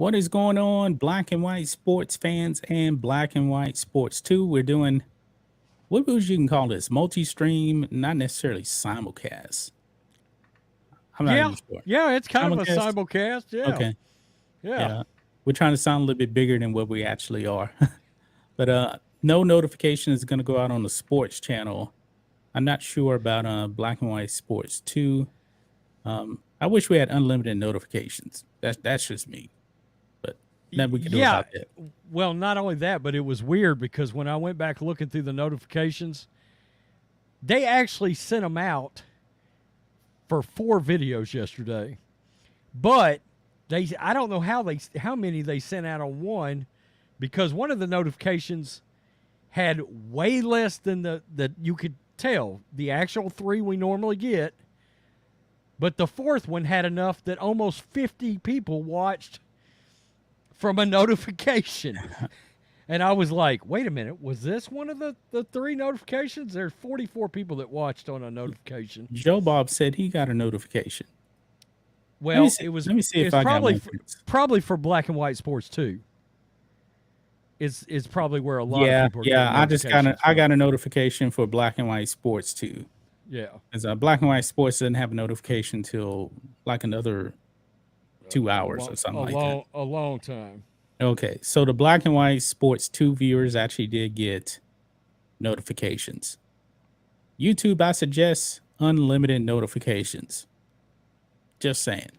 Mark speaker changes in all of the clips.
Speaker 1: What is going on, black and white sports fans and black and white sports too? We're doing what would you can call this? Multi-stream, not necessarily simulcast. I'm not
Speaker 2: Yeah,
Speaker 1: even sure.
Speaker 2: yeah, it's kind of a
Speaker 1: Simulcast?
Speaker 2: simulcast. Yeah,
Speaker 1: Okay.
Speaker 2: yeah.
Speaker 1: Yeah. We're trying to sound a little bit bigger than what we actually are. But no notification is gonna go out on the sports channel. I'm not sure about black and white sports too. I wish we had unlimited notifications. That's just me. But nothing we can do
Speaker 2: Yeah.
Speaker 1: about that.
Speaker 2: Well, not only that, but it was weird because when I went back looking through the notifications, they actually sent them out for 4 videos yesterday. But I don't know how many they sent out on one, because one of the notifications had way less than the you could tell the actual 3 we normally get. But the fourth one had enough that almost 50 people watched from a notification. And I was like, wait a minute, was this one of the 3 notifications? There's 44 people that watched on a notification.
Speaker 1: Joe Bob said he got a notification.
Speaker 2: Well,
Speaker 1: Let me see if I got
Speaker 2: probably
Speaker 1: one.
Speaker 2: probably for black and white sports too. Is probably where a lot of people are
Speaker 1: Yeah.
Speaker 2: getting notifications
Speaker 1: I
Speaker 2: from.
Speaker 1: got a notification for black and white sports too.
Speaker 2: Yeah.
Speaker 1: Because black and white sports doesn't have a notification till like another 2 hours or something like that.
Speaker 2: A long time.
Speaker 1: Okay, so the black and white sports 2 viewers actually did get notifications. YouTube, I suggest unlimited notifications. Just saying.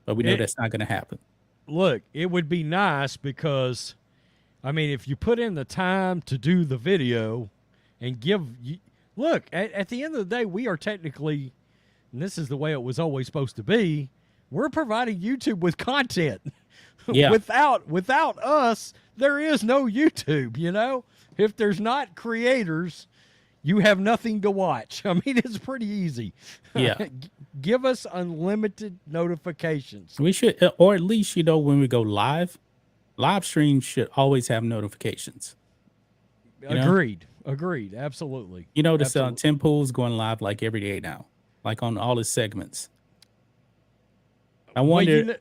Speaker 1: But we know that's not going to happen.
Speaker 2: Look, it would be nice because, I mean, if you put in the time to do the video and look, at the end of the day, we are technically, and this is the way it was always supposed to be, we're providing YouTube with content.
Speaker 1: Yeah.
Speaker 2: Without us, there is no YouTube, you know? If there's not creators, you have nothing to watch. I mean, it's pretty easy.
Speaker 1: Yeah.
Speaker 2: Give us unlimited notifications.
Speaker 1: We should, or at least, when we go live streams should always have notifications.
Speaker 2: Agreed. Absolutely.
Speaker 1: You notice Tim Pool's going live like every day now, like on all his segments. I wonder,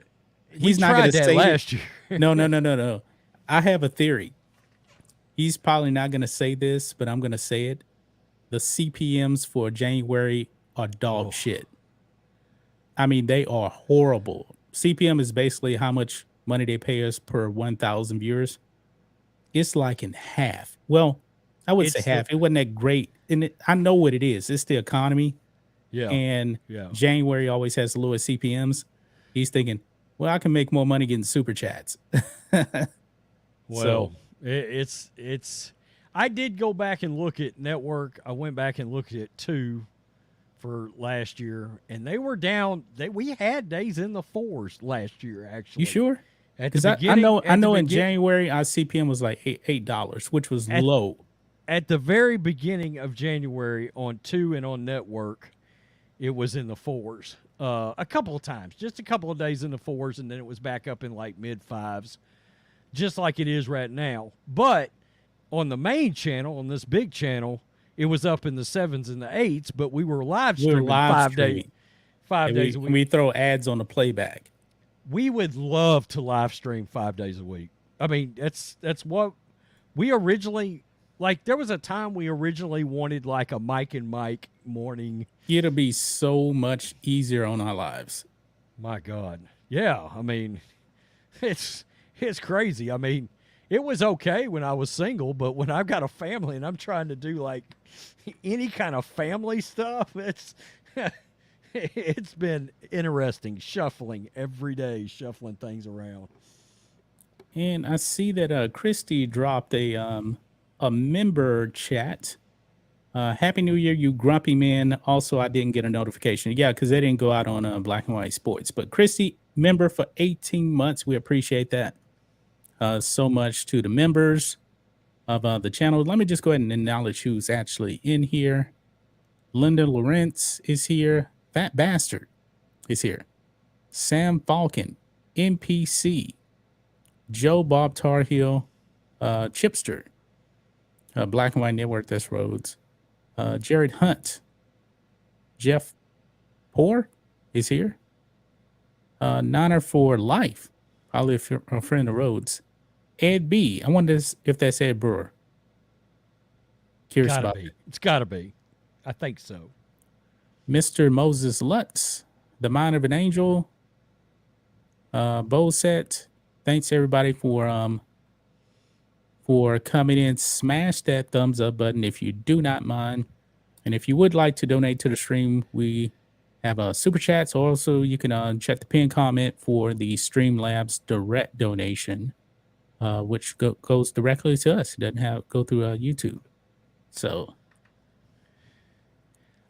Speaker 1: he's not going to say
Speaker 2: last year.
Speaker 1: No. I have a theory. He's probably not going to say this, but I'm going to say it. The CPMs for January are dog shit. I mean, they are horrible. CPM is basically how much money they pay us per 1,000 viewers. It's like in half. Well, I would say half. It wasn't that great. And I know what it is. It's the economy.
Speaker 2: Yeah.
Speaker 1: And January always has the lowest CPMs. He's thinking, well, I can make more money getting super chats.
Speaker 2: Well, it's. I did go back and look at network. I went back and looked at 2 for last year, and they were down. We had days in the 4s last year, actually.
Speaker 1: You sure?
Speaker 2: Because
Speaker 1: I know in January our CPM was like $8, which was low.
Speaker 2: At the very beginning of January on 2 and on network, it was in the 4s. A couple of times, just a couple of days in the 4s, and then it was back up in like mid 5s, just like it is right now. But on the main channel, on this big channel, it was up in the 7s and the 8s, but we were live streaming 5 days. 5 days a week.
Speaker 1: We throw ads on the playback.
Speaker 2: We would love to live stream 5 days a week. I mean, that's what we originally, like, there was a time we originally wanted like a Mike and Mike morning.
Speaker 1: It'll be so much easier on our lives.
Speaker 2: My God. Yeah. I mean, it's crazy. I mean, it was okay when I was single, but when I've got a family and I'm trying to do like any kind of family stuff, it's been interesting shuffling every day, shuffling things around.
Speaker 1: And I see that Christy dropped a member chat. Happy New Year, you grumpy man. Also, I didn't get a notification. Yeah, because they didn't go out on Black and White Sports. But Christy, member for 18 months. We appreciate that so much to the members of the channel. Let me just go ahead and acknowledge who's actually in here. Linda Lawrence is here. Fat Bastard is here. Sam Falcon, NPC, Joe Bob Tarhill, Chipster, Black and White Network, that's Rhodes, Jared Hunt, Jeff Poor is here. Niner for Life, Probably a friend of Rhodes. Ed B. I wonder if that's Ed Brewer. Curious
Speaker 2: Gotta
Speaker 1: about
Speaker 2: be.
Speaker 1: it.
Speaker 2: It's gotta be. I think so.
Speaker 1: Mr. Moses Lutz, The Mind of an Angel, Boset. Thanks everybody for coming in. Smash that thumbs up button if you do not mind. And if you would like to donate to the stream, we have a super chats. Also, you can check the pin comment for the Streamlabs direct donation, which goes directly to us. It doesn't go through YouTube. So,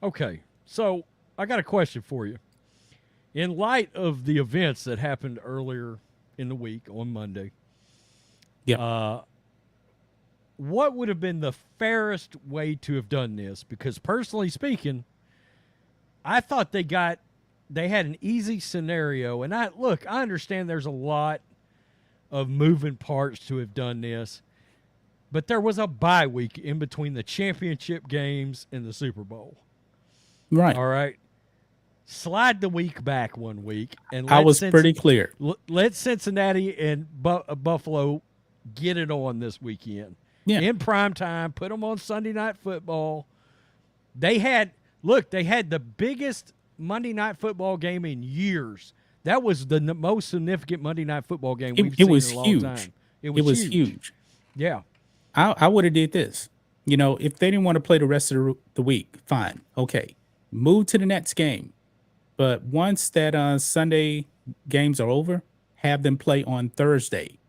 Speaker 2: Okay, so I got a question for you. In light of the events that happened earlier in the week on Monday,
Speaker 1: yeah,
Speaker 2: what would have been the fairest way to have done this? Because personally speaking, I thought they had an easy scenario. And I understand there's a lot of moving parts to have done this, but there was a bye week in between the championship games and the Super Bowl.
Speaker 1: right.
Speaker 2: All right. Slide the week back 1 week, and
Speaker 1: I was pretty clear.
Speaker 2: Let Cincinnati and Buffalo get it on this weekend.
Speaker 1: Yeah.
Speaker 2: In prime time, put them on Sunday Night Football. They had the biggest Monday Night Football game in years. That was the most significant Monday Night Football game we've seen in a long time. It was huge. Yeah.
Speaker 1: I would have did this. If they didn't want to play the rest of the week, fine. Okay. Move to the next game. But once that Sunday games are over, have them play on Thursday.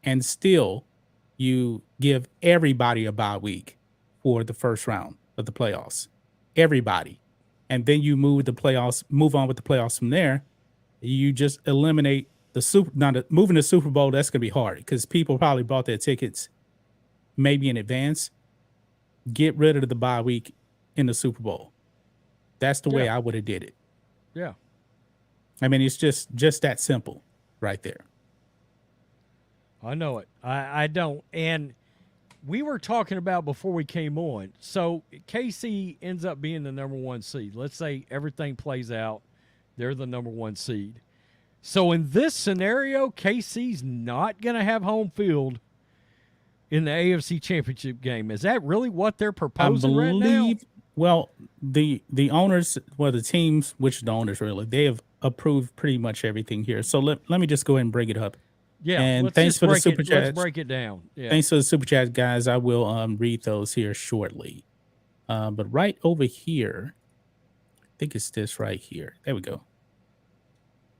Speaker 1: And still, you give everybody a bye week for the first round of the playoffs. Everybody. And then you move on with the playoffs from there. You just eliminate moving the Super Bowl. That's going to be hard because people probably bought their tickets maybe in advance. Get rid of the bye week in the Super Bowl. That's the way I would have did it.
Speaker 2: Yeah.
Speaker 1: I mean, it's just that simple right there.
Speaker 2: I know it. I don't. And we were talking about before we came on. So KC ends up being the number 1 seed. Let's say everything plays out. They're the number 1 seed. So in this scenario, KC's not going to have home field in the AFC Championship game. Is that really what they're proposing right now?
Speaker 1: Well, the owners, the teams, which the owners really, they have approved pretty much everything here. So let me just go ahead and bring it up.
Speaker 2: Yeah,
Speaker 1: and thanks for the super chat.
Speaker 2: Let's break it down. Yeah.
Speaker 1: Thanks for the super chat, guys. I will read those here shortly. But right over here, I think it's this right here. There we go.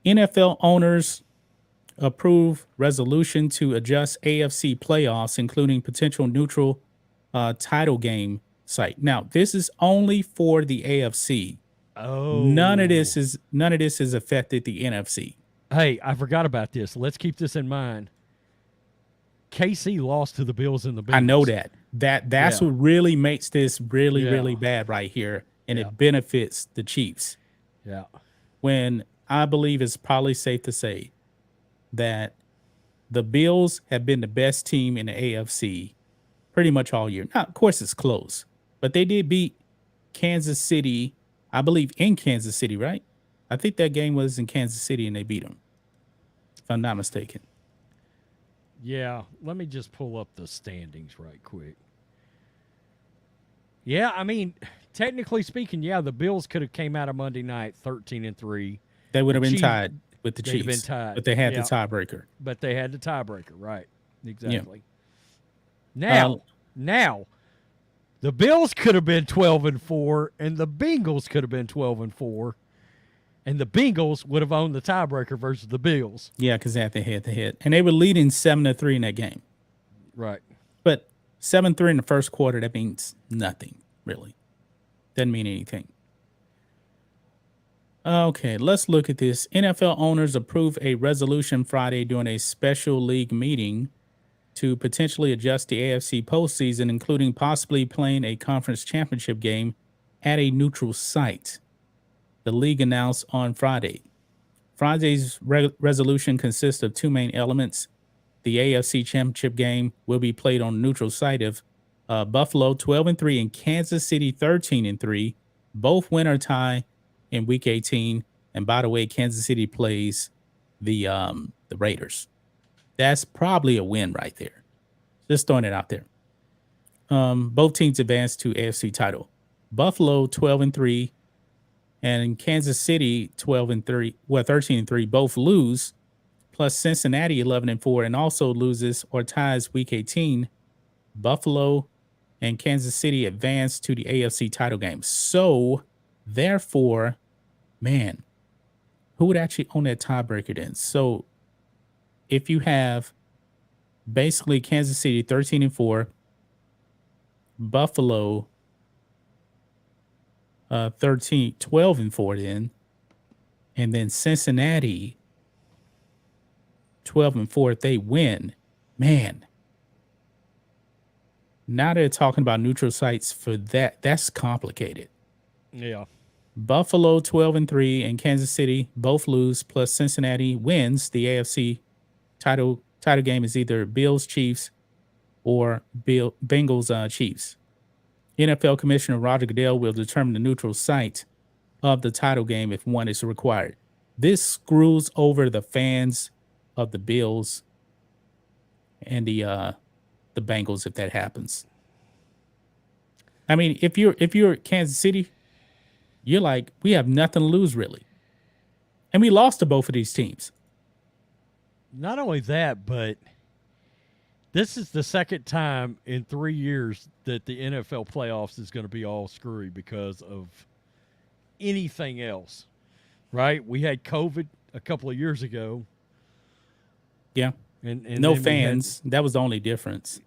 Speaker 1: NFL owners approve resolution to adjust AFC playoffs, including potential neutral title game site. Now, this is only for the AFC.
Speaker 2: Oh,
Speaker 1: none of this has affected the NFC.
Speaker 2: Hey, I forgot about this. Let's keep this in mind. KC lost to the Bills and the Bengals.
Speaker 1: I know that. That's what really makes this really bad right here, and it benefits the Chiefs.
Speaker 2: Yeah.
Speaker 1: When I believe it's probably safe to say that the Bills have been the best team in the AFC pretty much all year. Now, of course, it's close, but they did beat Kansas City, I believe, in Kansas City, right? I think that game was in Kansas City, and they beat them, if I'm not mistaken.
Speaker 2: Yeah, let me just pull up the standings right quick. Yeah, I mean, technically speaking, the Bills could have came out of Monday night 13-3.
Speaker 1: They would have been tied with the Chiefs.
Speaker 2: Been tied.
Speaker 1: But they had the tiebreaker.
Speaker 2: But they had the tiebreaker, right? Exactly. Yeah. Now, the Bills could have been 12-4, and the Bengals could have been 12-4. And the Bengals would have owned the tiebreaker versus the Bills.
Speaker 1: Yeah, because they had the head-to-head. And they were leading 7-3 in that game.
Speaker 2: Right.
Speaker 1: But 7-3 in the first quarter, that means nothing, really. Doesn't mean anything. Okay, let's look at this. NFL owners approve a resolution Friday during a special league meeting to potentially adjust the AFC postseason, including possibly playing a conference championship game at a neutral site. The league announced on Friday. Friday's resolution consists of two main elements. The AFC Championship game will be played on a neutral site of Buffalo 12-3 and Kansas City 13-3. Both win or tie in Week 18. And by the way, Kansas City plays the the Raiders. That's probably a win right there. Just throwing it out there. Both teams advanced to AFC title. Buffalo 12-3 and Kansas City 12-3, well 13-3, both lose. Plus Cincinnati 11-4 and also loses or ties Week 18. Buffalo and Kansas City advance to the AFC title game. So, therefore, man, who would actually own that tiebreaker then? So, if you have basically Kansas City 13-4, Buffalo 12-4 then, and then Cincinnati 12-4 if they win, man. Now they're talking about neutral sites for that. That's complicated.
Speaker 2: Yeah.
Speaker 1: Buffalo 12-3 and Kansas City both lose, plus Cincinnati wins. The AFC title game is either Bills Chiefs or Bengals Chiefs. NFL Commissioner Roger Goodell will determine the neutral site of the title game if one is required. This screws over the fans of the Bills and the Bengals if that happens. I mean, if you're Kansas City, you're like, we have nothing to lose really. And we lost to both of these teams.
Speaker 2: Not only that, but this is the second time in 3 years that the NFL playoffs is going to be all screwy because of anything else, right? We had COVID a couple of years ago.
Speaker 1: Yeah.
Speaker 2: And
Speaker 1: no fans. That was the only difference.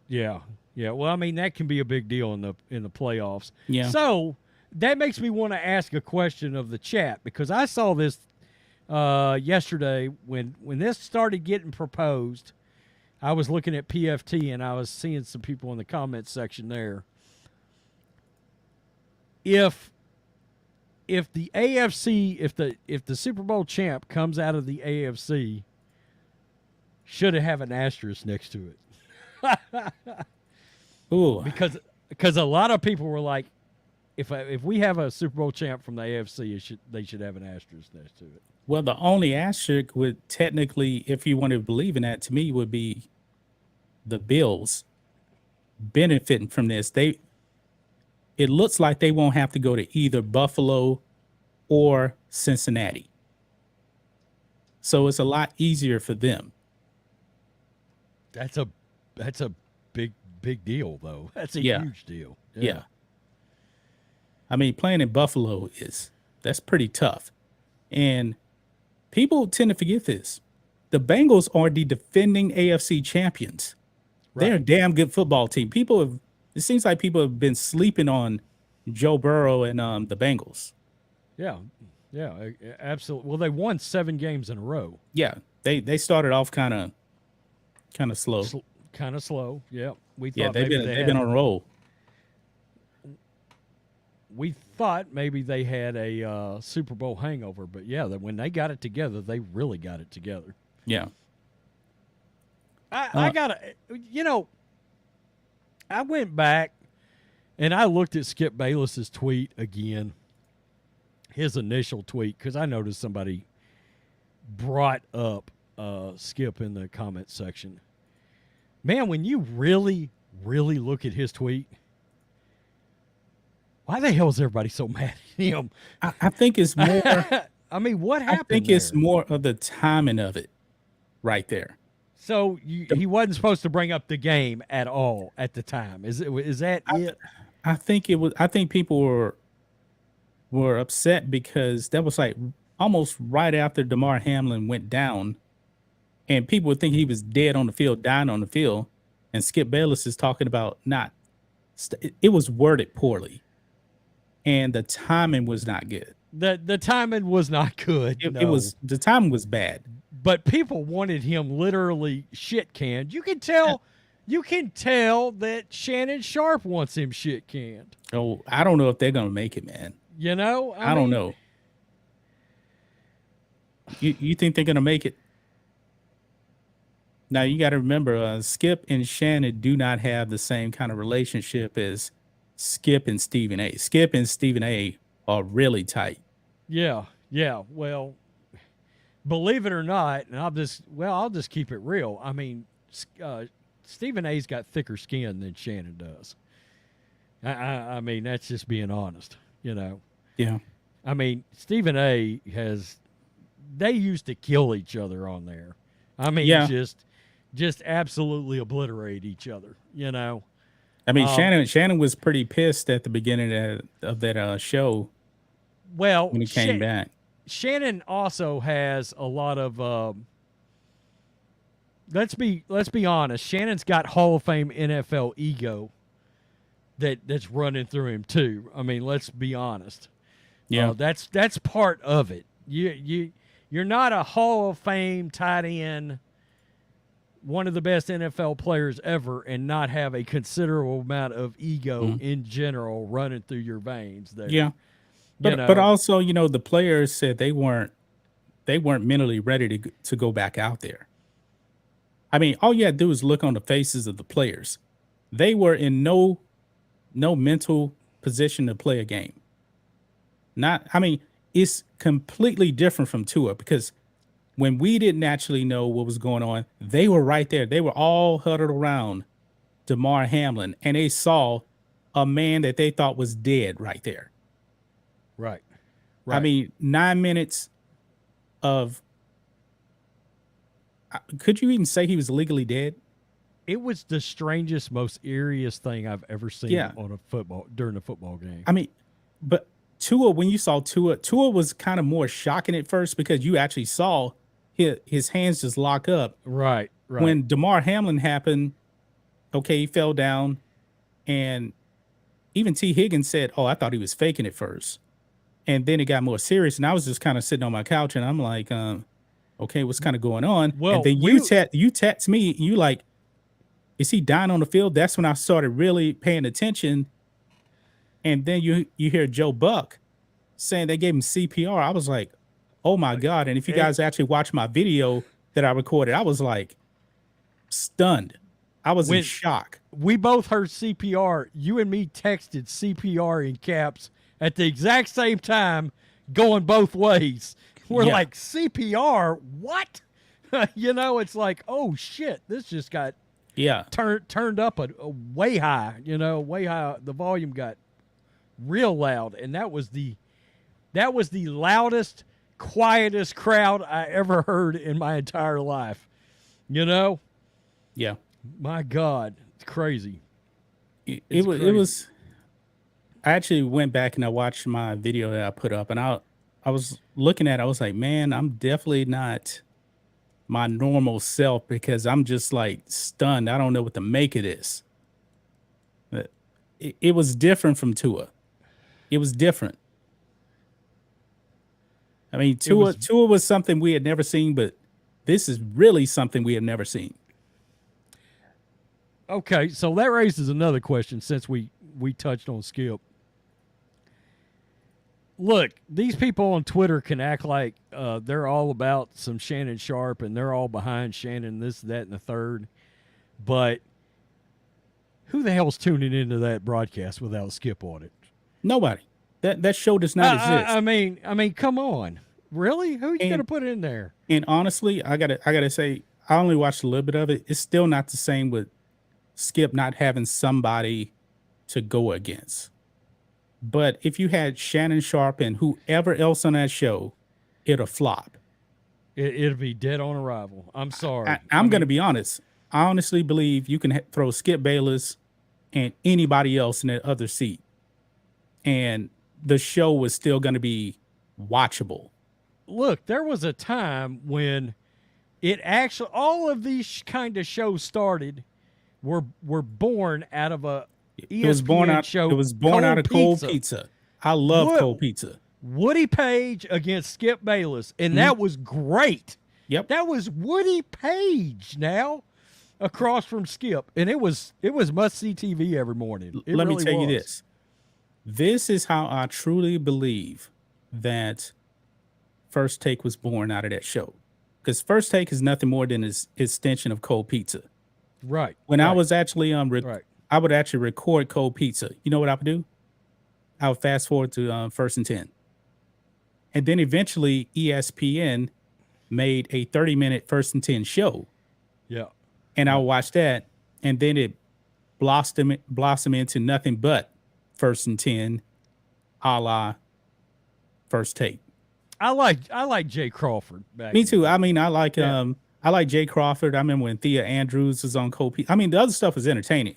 Speaker 2: Yeah. Yeah. Well, I mean, that can be a big deal in the playoffs.
Speaker 1: Yeah.
Speaker 2: So that makes me want to ask a question of the chat, because I saw this yesterday when this started getting proposed. I was looking at PFT and I was seeing some people in the comments section there. If the AFC, if the Super Bowl champ comes out of the AFC, should it have an asterisk next to it?
Speaker 1: Ooh.
Speaker 2: Because a lot of people were like, if we have a Super Bowl champ from the AFC, they should have an asterisk next to it.
Speaker 1: Well, the only asterisk would technically, if you want to believe in that, to me, would be the Bills benefiting from this. It looks like they won't have to go to either Buffalo or Cincinnati. So it's a lot easier for them.
Speaker 2: That's a big deal, though. That's a
Speaker 1: Yeah.
Speaker 2: huge deal.
Speaker 1: Yeah. I mean, playing in Buffalo that's pretty tough. And people tend to forget this. The Bengals are the defending AFC champions.
Speaker 2: Right.
Speaker 1: They're a damn good football team. It seems like people have been sleeping on Joe Burrow and the Bengals.
Speaker 2: Yeah, absolutely. Well, they won 7 games in a row.
Speaker 1: Yeah, they started off kind of slow.
Speaker 2: Kind of slow. Yeah, we thought
Speaker 1: They've been on a roll.
Speaker 2: We thought maybe they had a Super Bowl hangover, but yeah, when they got it together, they really got it together.
Speaker 1: Yeah.
Speaker 2: I gotta, I went back and I looked at Skip Bayless's tweet again, his initial tweet, because I noticed somebody brought up Skip in the comment section. Man, when you really, really look at his tweet, why the hell is everybody so mad at him?
Speaker 1: I think it's more.
Speaker 2: I mean, what happened?
Speaker 1: I think it's more of the timing of it, right there.
Speaker 2: So he wasn't supposed to bring up the game at all at the time. Is that it?
Speaker 1: I think it was. I think people were upset because that was like almost right after Damar Hamlin went down, and people would think he was dead on the field, dying on the field, and Skip Bayless is talking about it was worded poorly, and the timing was not good.
Speaker 2: The timing was not good.
Speaker 1: The timing was bad.
Speaker 2: But people wanted him literally shit canned. You can tell that Shannon Sharp wants him shit canned.
Speaker 1: Oh, I don't know if they're gonna make it, man. I don't know. You think they're gonna make it? Now you got to remember, Skip and Shannon do not have the same kind of relationship as Skip and Stephen A. Skip and Stephen A. are really tight.
Speaker 2: Yeah. Well, believe it or not, and I'll just keep it real. I mean, Stephen A's got thicker skin than Shannon does. I mean, that's just being honest, you know.
Speaker 1: Yeah.
Speaker 2: I mean, Stephen A they used to kill each other on there. I mean,
Speaker 1: Yeah.
Speaker 2: just absolutely obliterate each other, you know.
Speaker 1: I mean, Shannon was pretty pissed at the beginning of that show
Speaker 2: Well,
Speaker 1: when he came back.
Speaker 2: Shannon also has a lot of let's be honest. Shannon's got Hall of Fame NFL ego that's running through him too. I mean, let's be honest.
Speaker 1: Yeah,
Speaker 2: that's part of it. You're not a Hall of Fame tight end, one of the best NFL players ever, and not have a considerable amount of ego in general running through your veins there.
Speaker 1: Yeah. But also, you know, the players said they weren't mentally ready to go back out there. I mean, all you had to do is look on the faces of the players. They were in no mental position to play a game. It's completely different from Tua, because when we didn't actually know what was going on, they were right there. They were all huddled around Damar Hamlin, and they saw a man that they thought was dead right there.
Speaker 2: Right.
Speaker 1: I mean, 9 minutes of. Could you even say he was legally dead?
Speaker 2: It was the strangest, most eeriest thing I've ever seen during a football game.
Speaker 1: I mean, but Tua, when you saw Tua was kind of more shocking at first, because you actually saw his hands just lock up.
Speaker 2: Right.
Speaker 1: When Damar Hamlin happened, okay, he fell down, and even T. Higgins said, "Oh, I thought he was faking it first." And then it got more serious, and I was just kind of sitting on my couch, and I'm like, okay, what's kind of going on?
Speaker 2: Well,
Speaker 1: and then you text me, you like, is he dying on the field? That's when I started really paying attention. And then you hear Joe Buck saying they gave him CPR. I was like, oh my God. And if you guys actually watch my video that I recorded, I was like stunned. I was in shock.
Speaker 2: We both heard CPR. You and me texted CPR in caps at the exact same time, going both ways. We're like, CPR? What? You know, it's like, oh shit, this just got turned up a way high. You know, way high. The volume got real loud, and that was the loudest, quietest crowd I ever heard in my entire life. You know?
Speaker 1: Yeah.
Speaker 2: My God, it's crazy.
Speaker 1: It was. I actually went back and I watched my video that I put up, and I was looking at it, I was like, man, I'm definitely not my normal self, because I'm just like stunned. I don't know what to make of this. It was different from Tua. It was different. I mean, Tua was something we had never seen, but this is really something we have never seen.
Speaker 2: Okay, so that raises another question since we touched on Skip. Look, these people on Twitter can act like they're all about some Shannon Sharp and they're all behind Shannon, this, that, and the third. But who the hell's tuning into that broadcast without Skip on it?
Speaker 1: Nobody. That show does not exist.
Speaker 2: I mean, come on. Really? Who's going to put it in there?
Speaker 1: And honestly, I gotta say, I only watched a little bit of it. It's still not the same with Skip not having somebody to go against. But if you had Shannon Sharp and whoever else on that show, it'll flop.
Speaker 2: It'll be dead on arrival. I'm sorry.
Speaker 1: I'm going to be honest. I honestly believe you can throw Skip Bayless and anybody else in that other seat, and the show was still going to be watchable.
Speaker 2: Look, there was a time when it actually, all of these kind of shows started, were born out of a ESPN
Speaker 1: it was born out,
Speaker 2: show.
Speaker 1: It was born out of cold pizza. I love cold pizza.
Speaker 2: Woody Page against Skip Bayless, and that was great.
Speaker 1: Yep,
Speaker 2: that was Woody Page now across from Skip, and it was must see TV every morning.
Speaker 1: Let me tell you this. This is how I truly believe that First Take was born out of that show, because First Take is nothing more than an extension of cold pizza.
Speaker 2: Right.
Speaker 1: When I was actually I would actually record cold pizza. You know what I would do? I would fast forward to 1st and 10. And then eventually ESPN made a 30-minute first and 10 show.
Speaker 2: Yeah.
Speaker 1: And I watched that, and then it blossomed into nothing but first and 10, a la First Take.
Speaker 2: I like Jay Crawford back.
Speaker 1: Me
Speaker 2: in
Speaker 1: too.
Speaker 2: the day.
Speaker 1: I mean, I like
Speaker 2: Yeah.
Speaker 1: Jay Crawford. I remember when Thea Andrews was on Cold Pete. I mean, the other stuff was entertaining.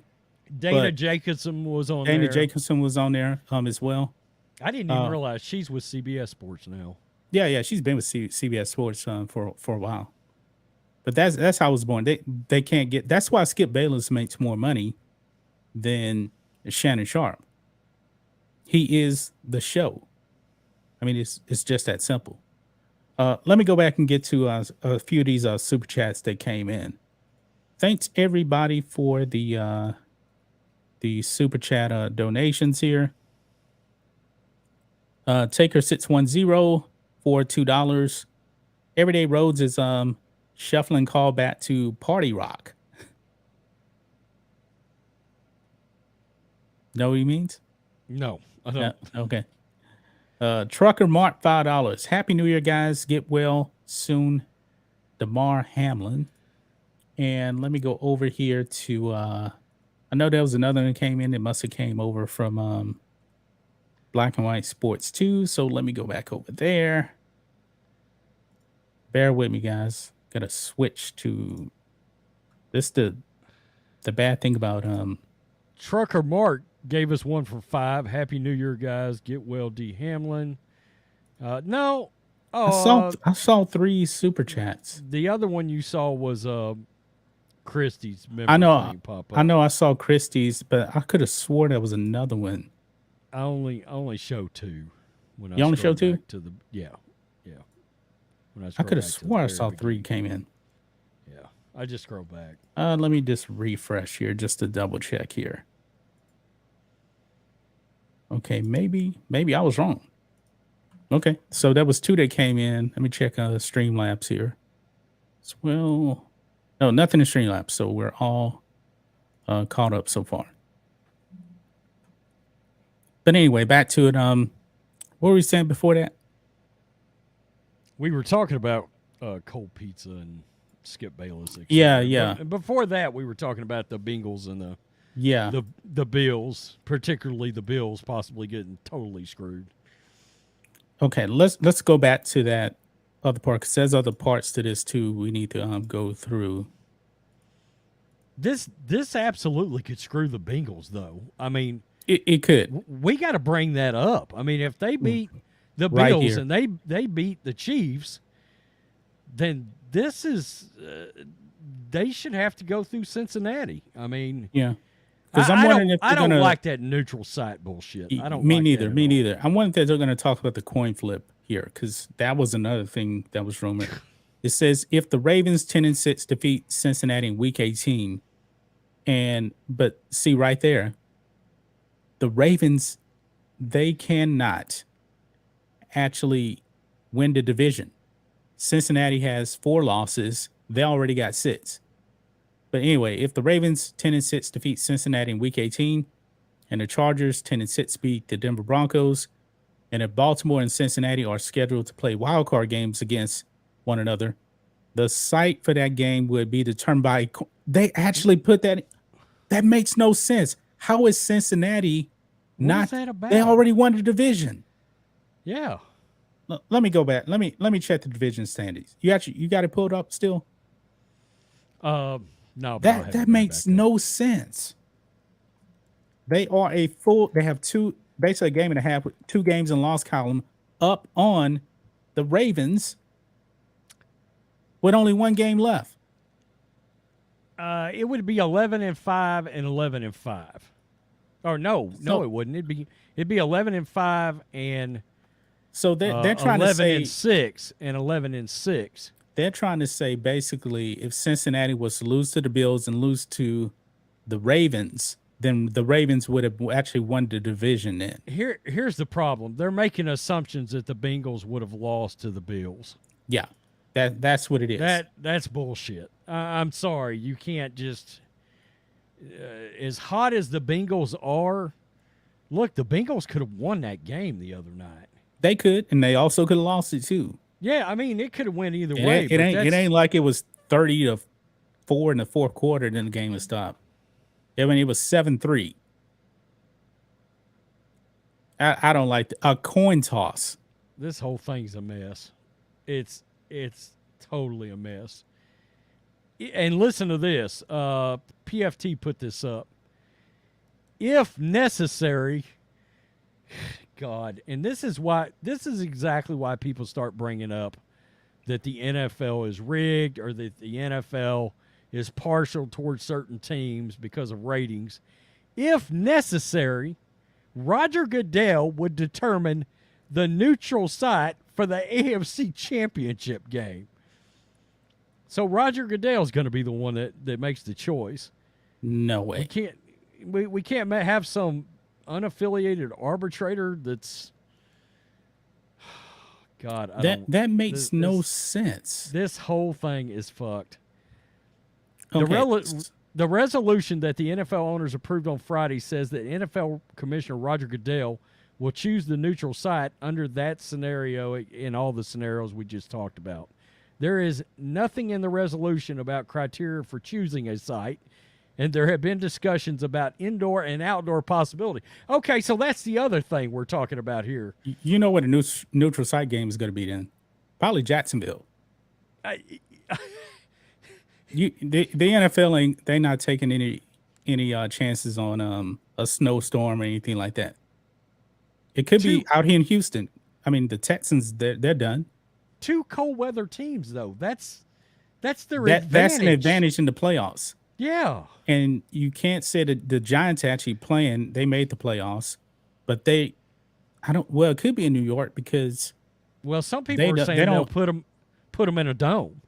Speaker 2: Dana
Speaker 1: but
Speaker 2: Jacobson was on
Speaker 1: Dana
Speaker 2: there.
Speaker 1: Jacobson was on there as well.
Speaker 2: I didn't even realize she's with CBS Sports now.
Speaker 1: Yeah, she's been with CBS Sports for a while. But that's how I was born. They can't get. That's why Skip Bayless makes more money than Shannon Sharp. He is the show. I mean, it's just that simple. Let me go back and get to a few of these super chats that came in. Thanks everybody for the super chat donations here. Taker 610 for $2. Everyday Roads is shuffling call back to Party Rock. Know what he means?
Speaker 2: No, I don't.
Speaker 1: Yeah, okay. Trucker Mark $5. Happy New Year, guys. Get well soon. Damar Hamlin. And let me go over here to I know there was another one that came in. It must have came over from Black and White Sports 2. So let me go back over there. Bear with me, guys. Gotta switch to this. The bad thing about
Speaker 2: Trucker Mark gave us one for $5. Happy New Year, guys. Get well, D. Hamlin. No. Oh,
Speaker 1: I saw 3 super chats.
Speaker 2: The other one you saw was Christie's.
Speaker 1: I know.
Speaker 2: Thing pop up.
Speaker 1: I know. I saw Christie's, but I could have swore there was another one.
Speaker 2: I only show 2. When
Speaker 1: You only show 2?
Speaker 2: To the yeah. When
Speaker 1: I could have swore I saw 3 came in.
Speaker 2: Yeah, I just scroll back.
Speaker 1: Let me just refresh here just to double check here. Okay, maybe I was wrong. Okay, so that was 2 that came in. Let me check Streamlabs here. Well, no, nothing in Streamlabs, so we're all caught up so far. But anyway, back to it. What were we saying before that?
Speaker 2: We were talking about cold pizza and Skip Bayless.
Speaker 1: Yeah.
Speaker 2: But before that, we were talking about the Bengals and the Bills, particularly the Bills possibly getting totally screwed.
Speaker 1: Okay, let's go back to that other part, because there's other parts to this too we need to go through.
Speaker 2: This absolutely could screw the Bengals, though. I mean,
Speaker 1: it could.
Speaker 2: We got to bring that up. I mean, if they beat the
Speaker 1: Right
Speaker 2: Bills
Speaker 1: here.
Speaker 2: and they beat the Chiefs, then this is they should have to go through Cincinnati. I mean,
Speaker 1: Yeah. Because I'm wondering if
Speaker 2: I
Speaker 1: they're
Speaker 2: don't like that neutral site bullshit. I don't.
Speaker 1: Me
Speaker 2: like
Speaker 1: neither.
Speaker 2: that at
Speaker 1: Me
Speaker 2: all.
Speaker 1: neither. I'm wondering if they're going to talk about the coin flip here, because that was another thing that was rumored. It says if the Ravens 10-6 defeat Cincinnati in Week 18, but see right there, the Ravens, they cannot actually win the division. Cincinnati has 4 losses. They already got 6. But anyway, if the Ravens 10-6 defeat Cincinnati in Week 18, and the Chargers 10-6 beat the Denver Broncos, and if Baltimore and Cincinnati are scheduled to play wildcard games against one another, the site for that game would be determined by. They actually put that. That makes no sense. How is Cincinnati
Speaker 2: What is that about?
Speaker 1: They already won the division.
Speaker 2: Yeah.
Speaker 1: Let me go back. Let me check the division standings. You got it pulled up still?
Speaker 2: No. but I'll have it
Speaker 1: That
Speaker 2: right
Speaker 1: makes
Speaker 2: back up.
Speaker 1: no sense. They are they have basically a game and a half with 2 games in loss column up on the Ravens with only 1 game left.
Speaker 2: It would be 11-5 and 11-5. Or no,
Speaker 1: So-
Speaker 2: it wouldn't. It'd be 11-5 and
Speaker 1: So they're trying to say
Speaker 2: 11-6 and 11-6.
Speaker 1: they're trying to say basically if Cincinnati was to lose to the Bills and lose to the Ravens, then the Ravens would have actually won the division then.
Speaker 2: Here's the problem. They're making assumptions that the Bengals would have lost to the Bills.
Speaker 1: Yeah. That's what it is.
Speaker 2: That's bullshit. I'm sorry. You can't just as hot as the Bengals are. Look, the Bengals could have won that game the other night.
Speaker 1: They could, and they also could have lost it too.
Speaker 2: Yeah, I mean, it could have went either way.
Speaker 1: It
Speaker 2: But
Speaker 1: ain't. It
Speaker 2: that's
Speaker 1: ain't like it was 30-4 in the fourth quarter, and then the game was stopped. I mean, it was 7-3. I don't like a coin toss.
Speaker 2: this whole thing's a mess. It's totally a mess. And listen to this. PFT put this up. If necessary, God, and this is exactly why people start bringing up that the NFL is rigged or that the NFL is partial towards certain teams because of ratings. If necessary, Roger Goodell would determine the neutral site for the AFC Championship game. So Roger Goodell's going to be the one that makes the choice.
Speaker 1: No
Speaker 2: We
Speaker 1: way.
Speaker 2: can't we can't have some unaffiliated arbitrator that's God.
Speaker 1: That makes no
Speaker 2: this-
Speaker 1: sense.
Speaker 2: This whole thing is fucked.
Speaker 1: Okay.
Speaker 2: The resolution that the NFL owners approved on Friday says that NFL Commissioner Roger Goodell will choose the neutral site under that scenario in all the scenarios we just talked about. There is nothing in the resolution about criteria for choosing a site, and there have been discussions about indoor and outdoor possibility. Okay, so that's the other thing we're talking about here.
Speaker 1: You know what a neutral site game is going to be then? Probably Jacksonville. The NFL ain't, they not taking any chances on a snowstorm or anything like that. It could be out here in Houston. I mean, the Texans, they're done.
Speaker 2: Two cold weather teams, though. That's their
Speaker 1: That's
Speaker 2: advantage.
Speaker 1: an advantage in the playoffs.
Speaker 2: Yeah.
Speaker 1: And you can't say that the Giants actually playing. They made the playoffs, but it could be in New York because
Speaker 2: Well, some people are saying they'll put them in a dome.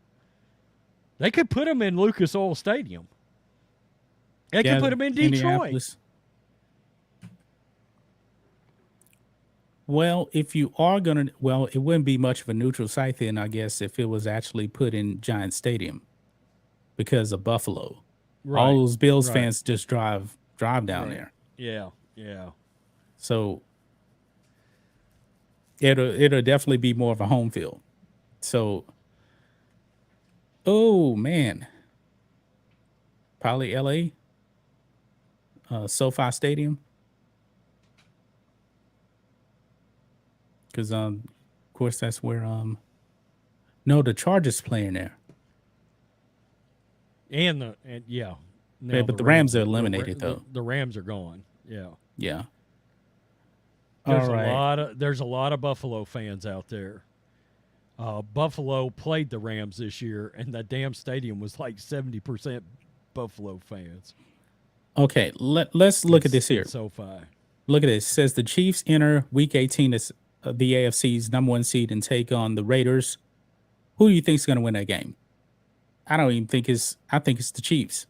Speaker 2: They could put them in Lucas Oil Stadium. They could put them in Detroit.
Speaker 1: Well, if you are going to, it wouldn't be much of a neutral site then, I guess, if it was actually put in Giant Stadium because of Buffalo.
Speaker 2: Right.
Speaker 1: All those Bills fans just drive down there.
Speaker 2: Yeah.
Speaker 1: So it'll definitely be more of a home field. So, oh man, probably LA, SoFi Stadium. Because of course that's where the Chargers playing there.
Speaker 2: And
Speaker 1: Yeah, but the Rams are eliminated though.
Speaker 2: The Rams are gone. Yeah. There's a lot of Buffalo fans out there. Buffalo played the Rams this year, and that damn stadium was like 70% Buffalo fans.
Speaker 1: Okay, let's look at this here.
Speaker 2: SoFi.
Speaker 1: Look at this. It says the Chiefs enter Week 18 as the AFC's number 1 seed and take on the Raiders. Who do you think is going to win that game? I don't even think I think it's the Chiefs.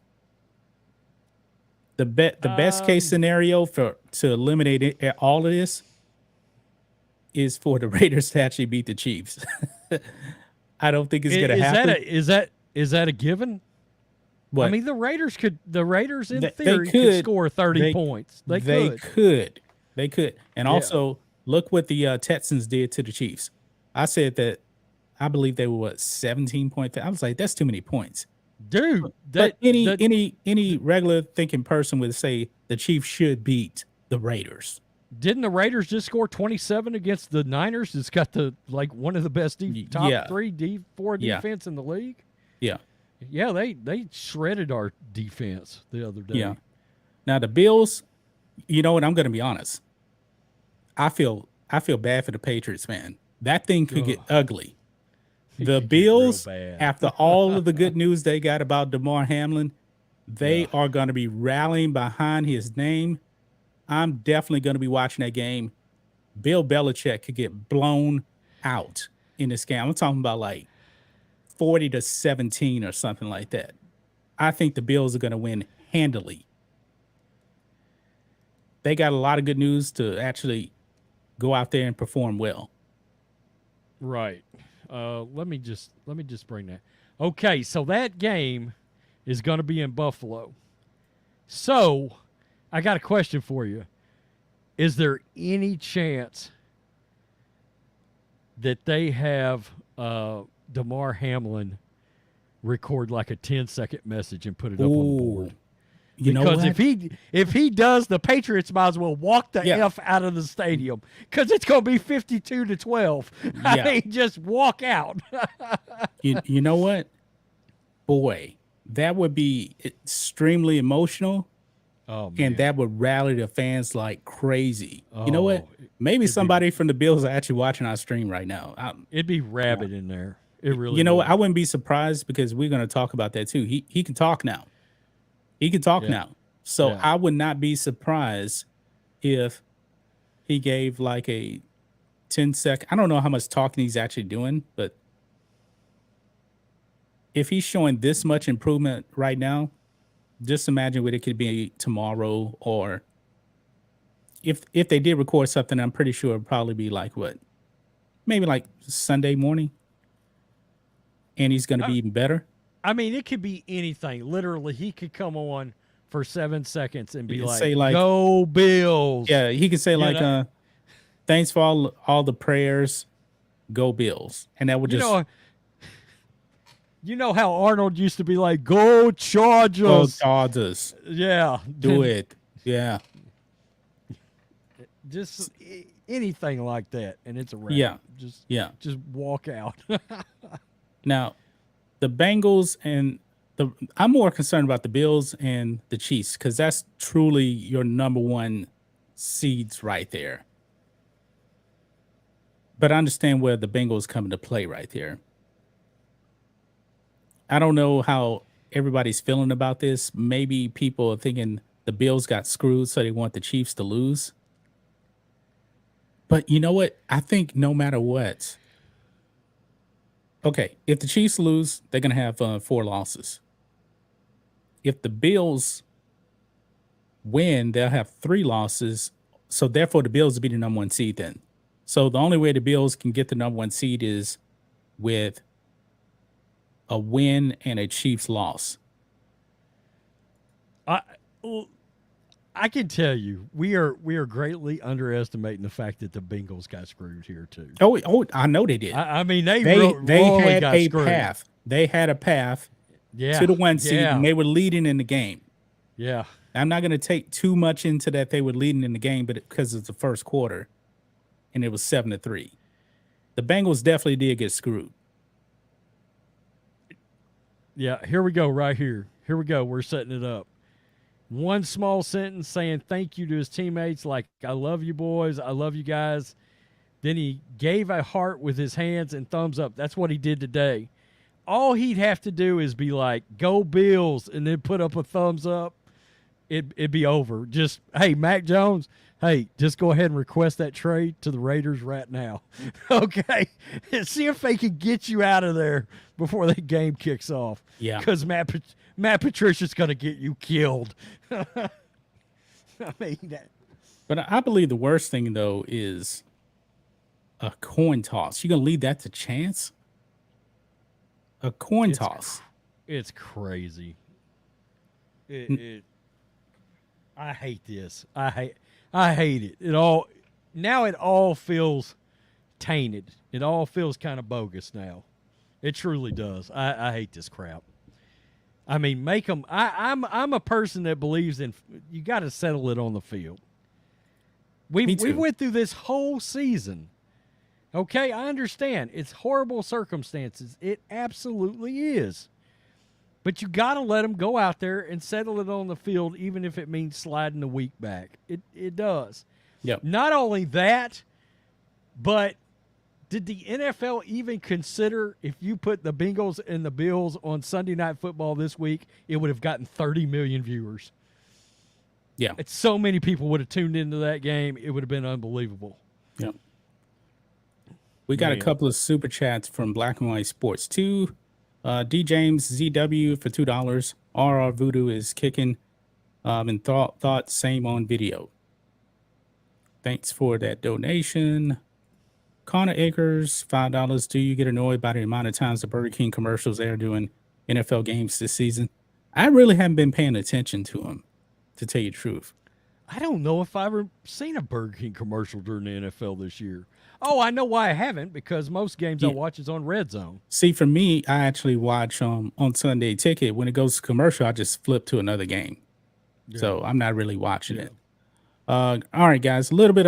Speaker 1: The best case scenario to eliminate all of this is for the Raiders to actually beat the Chiefs. I don't think it's going to happen.
Speaker 2: Is that a given?
Speaker 1: What?
Speaker 2: I mean, the Raiders in theory could score 30 points. They could. And also, look what the Texans did to the Chiefs. I said that I believe they were 17 points. I was like, that's too many points. Dude,
Speaker 1: but any regular thinking person would say the Chiefs should beat the Raiders.
Speaker 2: Didn't the Raiders just score 27 against the Niners? It's got one of the best top 4 defense in the league.
Speaker 1: Yeah.
Speaker 2: Yeah, they shredded our defense the other day.
Speaker 1: Yeah. Now the Bills, you know what? I'm going to be honest. I feel bad for the Patriots, man. That thing could get ugly. The Bills, after all of the good news they got about Damar Hamlin, they are going to be rallying behind his name. I'm definitely going to be watching that game. Bill Belichick could get blown out in this game. I'm talking about like 40-17 or something like that. I think the Bills are going to win handily. They got a lot of good news to actually go out there and perform well.
Speaker 2: Right. Let me just bring that. Okay, so that game is going to be in Buffalo. So, I got a question for you. Is there any chance that they have Damar Hamlin record like a 10-second message and put it up on the board.
Speaker 1: You know
Speaker 2: Because
Speaker 1: what?
Speaker 2: if he does, the Patriots might as well walk the
Speaker 1: Yeah.
Speaker 2: F out of the stadium because it's going to be 52-12. I
Speaker 1: Yeah.
Speaker 2: mean, just walk out.
Speaker 1: You know what? Boy, that would be extremely emotional,
Speaker 2: Oh man,
Speaker 1: and that would rally the fans like crazy. You know what?
Speaker 2: Oh,
Speaker 1: Maybe
Speaker 2: it'd be-
Speaker 1: somebody from the Bills are actually watching our stream right now.
Speaker 2: it'd be rabid in there. It really.
Speaker 1: You know
Speaker 2: would.
Speaker 1: what? I wouldn't be surprised because we're going to talk about that too. He can talk now. He can talk
Speaker 2: Yeah.
Speaker 1: now. So
Speaker 2: Yeah.
Speaker 1: I would not be surprised if he gave like a 10-second. I don't know how much talking he's actually doing, but if he's showing this much improvement right now, just imagine what it could be tomorrow, or if they did record something, I'm pretty sure it'd probably be like what? Maybe like Sunday morning. And he's going to be even better.
Speaker 2: I mean, it could be anything. Literally, he could come on for 7 seconds and be
Speaker 1: could
Speaker 2: like,
Speaker 1: say, like-
Speaker 2: "Go Bills!"
Speaker 1: Yeah, he could say like,
Speaker 2: know?
Speaker 1: thanks for all the prayers, go Bills. And that would
Speaker 2: You
Speaker 1: just
Speaker 2: know, you know how Arnold used to be like, "Go
Speaker 1: go
Speaker 2: Chargers!"
Speaker 1: Chargers.
Speaker 2: Yeah,
Speaker 1: Do it. Yeah.
Speaker 2: Just anything like that, and it's a wrap.
Speaker 1: Yeah.
Speaker 2: just
Speaker 1: Yeah.
Speaker 2: walk out.
Speaker 1: Now, the Bengals and I'm more concerned about the Bills and the Chiefs because that's truly your number one seeds right there. But I understand where the Bengals come into play right there. I don't know how everybody's feeling about this. Maybe people are thinking the Bills got screwed, so they want the Chiefs to lose. But you know what? I think no matter what, okay, if the Chiefs lose, they're going to have 4 losses. If the Bills win, they'll have 3 losses. So therefore, the Bills will be the number 1 seed then. So the only way the Bills can get the number 1 seed is with a win and a Chiefs loss.
Speaker 2: I can tell you, we are greatly underestimating the fact that the Bengals got screwed here too.
Speaker 1: Oh, I know they did.
Speaker 2: I mean, they
Speaker 1: they
Speaker 2: really
Speaker 1: had
Speaker 2: got
Speaker 1: a
Speaker 2: screwed.
Speaker 1: path. They had a path
Speaker 2: Yeah,
Speaker 1: to the 1 seed,
Speaker 2: yeah,
Speaker 1: and they were leading in the game.
Speaker 2: yeah.
Speaker 1: I'm not going to take too much into that they were leading in the game, but because it's the first quarter, and it was 7-3. The Bengals definitely did get screwed.
Speaker 2: Yeah, here we go, right here. Here we go. We're setting it up. One small sentence saying thank you to his teammates, like, "I love you boys. I love you guys." Then he gave a heart with his hands and thumbs up. That's what he did today. All he'd have to do is be like, "Go Bills," and then put up a thumbs up. It'd be over. Just, hey, Mac Jones, hey, just go ahead and request that trade to the Raiders right now. Okay? See if they can get you out of there before the game kicks off.
Speaker 1: Yeah.
Speaker 2: Because Matt Patricia's going to get you killed. I mean, that.
Speaker 1: But I believe the worst thing, though, is a coin toss. You're going to leave that to chance? A coin toss.
Speaker 2: It's crazy. I hate this. I hate it. It all feels tainted. It all feels kind of bogus now. It truly does. I hate this crap. I mean, make them. I'm a person that believes in you got to settle it on the field. We went through this whole season. Okay, I understand. It's horrible circumstances. It absolutely is. But you got to let them go out there and settle it on the field, even if it means sliding the week back. It does.
Speaker 1: Yep.
Speaker 2: Not only that, but did the NFL even consider if you put the Bengals and the Bills on Sunday Night Football this week, it would have gotten 30 million viewers?
Speaker 1: Yeah.
Speaker 2: It's so many people would have tuned into that game. It would have been unbelievable.
Speaker 1: Yep. We got
Speaker 2: Man.
Speaker 1: a couple of super chats from Black and White Sports 2. D. James ZW for $2. RR Voodoo is kicking. And thought same on video. Thanks for that donation. Connor Akers, $5. Do you get annoyed by the amount of times the Burger King commercials they are doing NFL games this season? I really haven't been paying attention to them, to tell you the truth.
Speaker 2: I don't know if I ever seen a Burger King commercial during the NFL this year. Oh, I know why I haven't, because most games I
Speaker 1: Yeah.
Speaker 2: watch is on Red Zone.
Speaker 1: See, for me, I actually watch on Sunday Ticket. When it goes to commercial, I just flip to another game. So I'm not really watching it. All right, guys, a little bit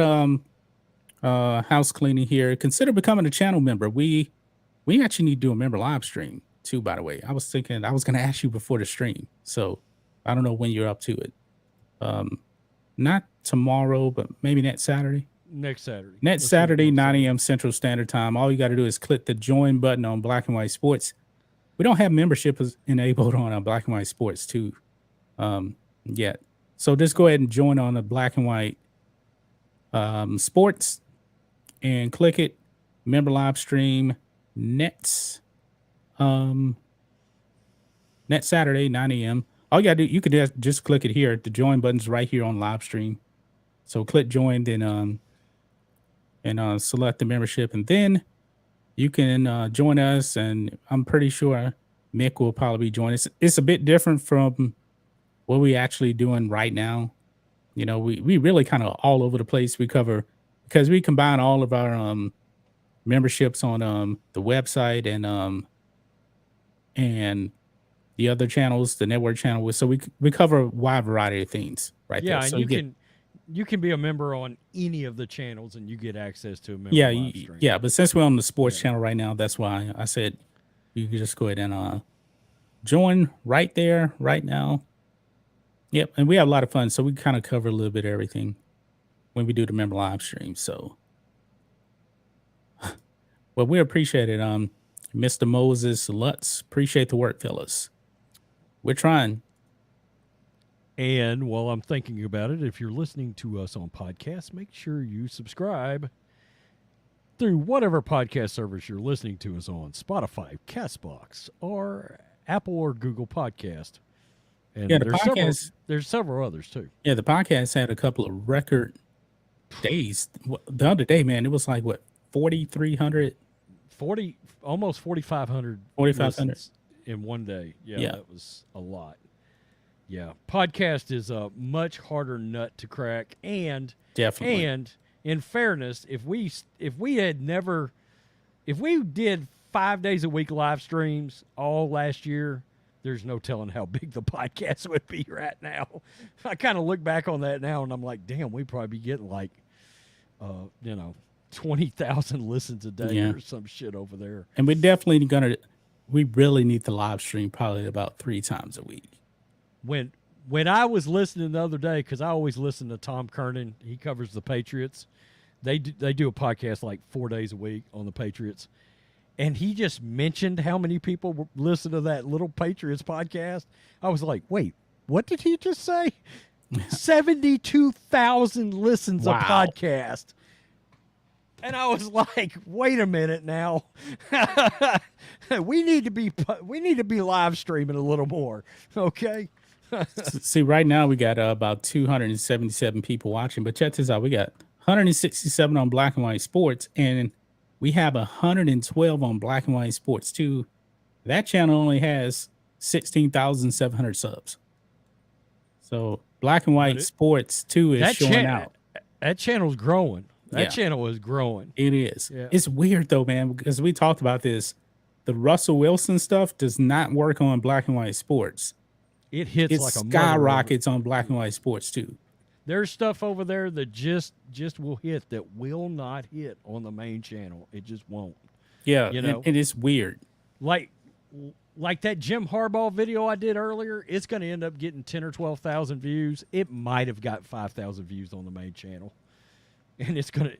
Speaker 1: house cleaning here. Consider becoming a channel member. We actually need to do a member live stream too, by the way. I was thinking I was gonna ask you before the stream. So I don't know when you're up to it. Not tomorrow, but maybe next Saturday.
Speaker 2: Next Saturday.
Speaker 1: Next Saturday, 9 a.m. Central Standard Time. All you got to do is click the join button on Black and White Sports. We don't have membership enabled on Black and White Sports too yet. So just go ahead and join on the Black and White Sports and click it. Member live stream next Saturday, 9 a.m. All you got to do, you could just click it here. The join button's right here on live stream. So click join, then select the membership, and then you can join us. And I'm pretty sure Mick will probably join us. It's a bit different from what we actually doing right now. You know, we really kind of all over the place. We cover, because we combine all of our memberships on the website and the other channels, the network channel. So we cover a wide variety of things right there.
Speaker 2: And
Speaker 1: so
Speaker 2: you can be a member on any of the channels and you get access to a member live stream.
Speaker 1: Yeah, but since we're on the sports channel right now, that's why I said you can just go ahead and join right there, right now. Yep, and we have a lot of fun, so we kind of cover a little bit of everything when we do the member live stream. So, well, we appreciate it. Mr. Moses Lutz, appreciate the work, fellas. We're trying.
Speaker 2: And while I'm thinking about it, if you're listening to us on podcasts, make sure you subscribe through whatever podcast service you're listening to us on, Spotify, Castbox, or Apple or Google Podcast. And
Speaker 1: yeah,
Speaker 2: there's several others too.
Speaker 1: Yeah, the podcast had a couple of record days. The other day, man, it was like, what, 4,300?
Speaker 2: Almost 4,500.
Speaker 1: 4,500
Speaker 2: in one day.
Speaker 1: Yeah,
Speaker 2: that was a lot. Yeah, podcast is a much harder nut to crack, and
Speaker 1: definitely.
Speaker 2: And in fairness, if we did 5 days a week live streams all last year, there's no telling how big the podcast would be right now. I kind of look back on that now, and I'm like, damn, we'd probably be getting like, 20,000 listens a day or some shit over there.
Speaker 1: And we really need to live stream probably about 3 times a week.
Speaker 2: When I was listening the other day, because I always listen to Tom Kernan, he covers the Patriots. They do a podcast like 4 days a week on the Patriots, and he just mentioned how many people listen to that little Patriots podcast. I was like, wait, what did he just say? 72,000 listens a podcast. And I was like, wait a minute now. we need to be live streaming a little more, okay?
Speaker 1: See, right now we got about 277 people watching, but check this out. We got 167 on Black and White Sports, and we have 112 on Black and White Sports 2. That channel only has 16,700 subs. So Black and White Sports 2 is showing out.
Speaker 2: That channel's growing. That channel is growing.
Speaker 1: It is.
Speaker 2: Yeah.
Speaker 1: It's weird though, man, because we talked about this. The Russell Wilson stuff does not work on Black and White Sports.
Speaker 2: It hits like a
Speaker 1: skyrockets on Black and White Sports too.
Speaker 2: There's stuff over there that just will hit that will not hit on the main channel. It just won't.
Speaker 1: Yeah, and it's weird.
Speaker 2: Like that Jim Harbaugh video I did earlier, it's going to end up getting 10 or 12,000 views. It might have got 5,000 views on the main channel. And it's gonna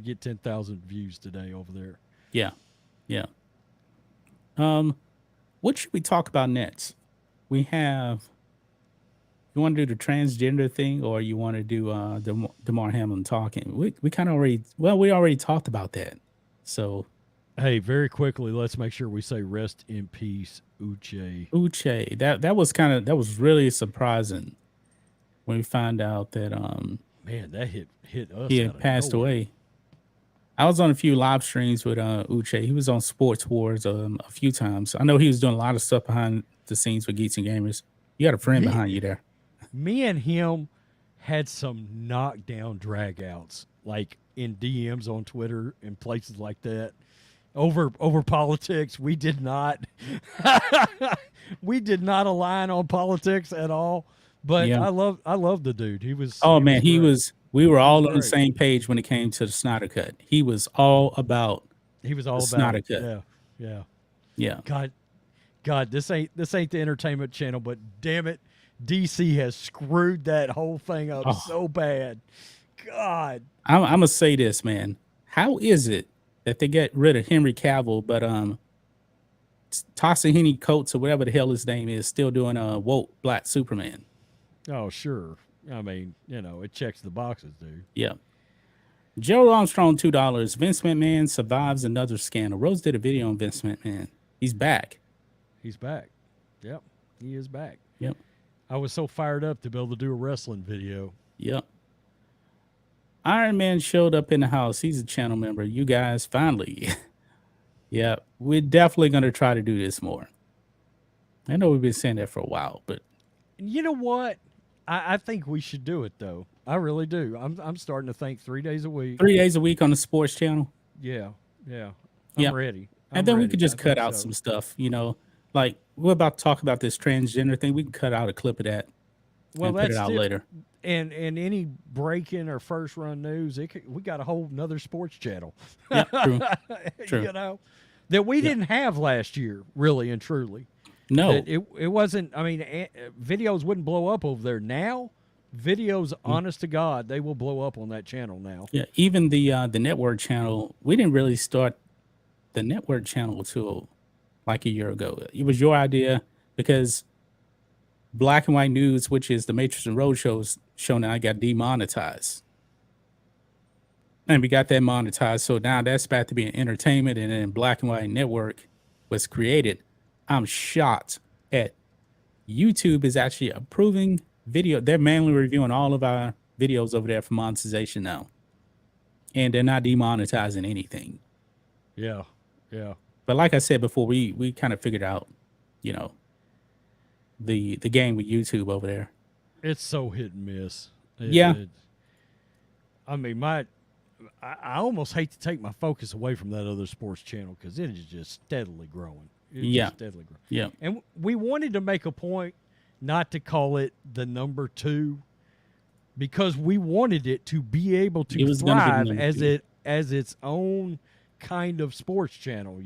Speaker 2: get 10,000 views today over there.
Speaker 1: Yeah. What should we talk about next? We have. You want to do the transgender thing, or you want to do Damar Hamlin talking? We kind of already. Well, we already talked about that. So,
Speaker 2: hey, very quickly, let's make sure we say rest in peace, Uche.
Speaker 1: Uche. That was really surprising when we found out that
Speaker 2: man, that hit us.
Speaker 1: He had passed away. I was on a few live streams with Uche. He was on Sports Wars a few times. I know he was doing a lot of stuff behind the scenes with Geeks and Gamers. You got a friend behind you there.
Speaker 2: Me and him had some knockdown dragouts, like in DMs on Twitter and places like that, over politics. We did not, we did not align on politics at all. But
Speaker 1: Yeah.
Speaker 2: I love the dude. He was.
Speaker 1: Oh
Speaker 2: he
Speaker 1: man,
Speaker 2: was great.
Speaker 1: we were
Speaker 2: He was
Speaker 1: all on the
Speaker 2: great.
Speaker 1: same page when it came to the Snyder Cut. He was all about
Speaker 2: He was
Speaker 1: the
Speaker 2: all about
Speaker 1: Snyder
Speaker 2: it.
Speaker 1: Cut.
Speaker 2: Yeah, yeah.
Speaker 1: Yeah.
Speaker 2: God, this ain't the entertainment channel, but damn it, DC has screwed that whole thing up
Speaker 1: Oh.
Speaker 2: so bad. God,
Speaker 1: I'm gonna say this, man. How is it that they get rid of Henry Cavill, but Tasahini Coates or whatever the hell his name is still doing woke Black Superman?
Speaker 2: oh sure. I mean, it checks the boxes, dude.
Speaker 1: Yeah. Joe Armstrong, $2. Vince McMahon survives another scandal. Rose did a video on Vince McMahon. He's back.
Speaker 2: He's back. Yep, he is back.
Speaker 1: Yep.
Speaker 2: I was so fired up to be able to do a wrestling video.
Speaker 1: Yep. Iron Man showed up in the house. He's a channel member. You guys, finally. Yeah, we're definitely going to try to do this more. I know we've been saying that for a while, but
Speaker 2: You know what? I think we should do it though. I really do. I'm starting to think 3 days a week.
Speaker 1: 3 days a week on the sports channel.
Speaker 2: Yeah, yeah.
Speaker 1: Yeah.
Speaker 2: I'm ready.
Speaker 1: And then we
Speaker 2: ready.
Speaker 1: could just
Speaker 2: I
Speaker 1: cut
Speaker 2: think
Speaker 1: out
Speaker 2: so.
Speaker 1: some stuff, like we're about to talk about this transgender thing. We can cut out a clip of that
Speaker 2: Well,
Speaker 1: and put
Speaker 2: that's
Speaker 1: it out
Speaker 2: still-
Speaker 1: later.
Speaker 2: And any break-in or first-run news, we got a whole nother sports channel.
Speaker 1: Yeah, true. True.
Speaker 2: That we didn't have last year, really and truly.
Speaker 1: No,
Speaker 2: That it wasn't. I mean, videos wouldn't blow up over there. Now, videos, honest to God, they will blow up on that channel now.
Speaker 1: yeah, even the network channel, we didn't really start the network channel till like a year ago. It was your idea because Black and White News, which is the Matrix and Roadshow show now, got demonetized. And we got that monetized. So now that's back to being entertainment. And then Black and White Network was created. I'm shocked at YouTube is actually approving video. They're manually reviewing all of our videos over there for monetization now. And they're not demonetizing anything.
Speaker 2: Yeah, yeah.
Speaker 1: But like I said before, we kind of figured out, the game with YouTube over there.
Speaker 2: It's so hit and miss.
Speaker 1: Yeah.
Speaker 2: I mean, I almost hate to take my focus away from that other sports channel because it is just steadily growing. It's
Speaker 1: Yeah.
Speaker 2: just steadily growing.
Speaker 1: Yeah.
Speaker 2: And we wanted to make a point not to call it the number 2 because we wanted it to be able
Speaker 1: It
Speaker 2: to
Speaker 1: was gonna be the
Speaker 2: thrive
Speaker 1: number
Speaker 2: as
Speaker 1: 2.
Speaker 2: as its own kind of sports channel,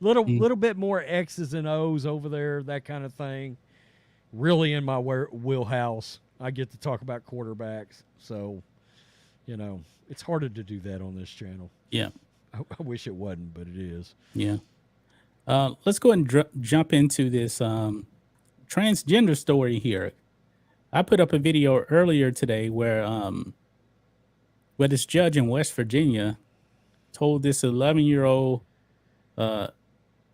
Speaker 2: little bit more X's and O's over there, that kind of thing. Really in my wheelhouse. I get to talk about quarterbacks, so it's harder to do that on this channel.
Speaker 1: Yeah.
Speaker 2: I wish it wasn't, but it is.
Speaker 1: Yeah. Let's go ahead and jump into this transgender story here. I put up a video earlier today where this judge in West Virginia told this 11-year-old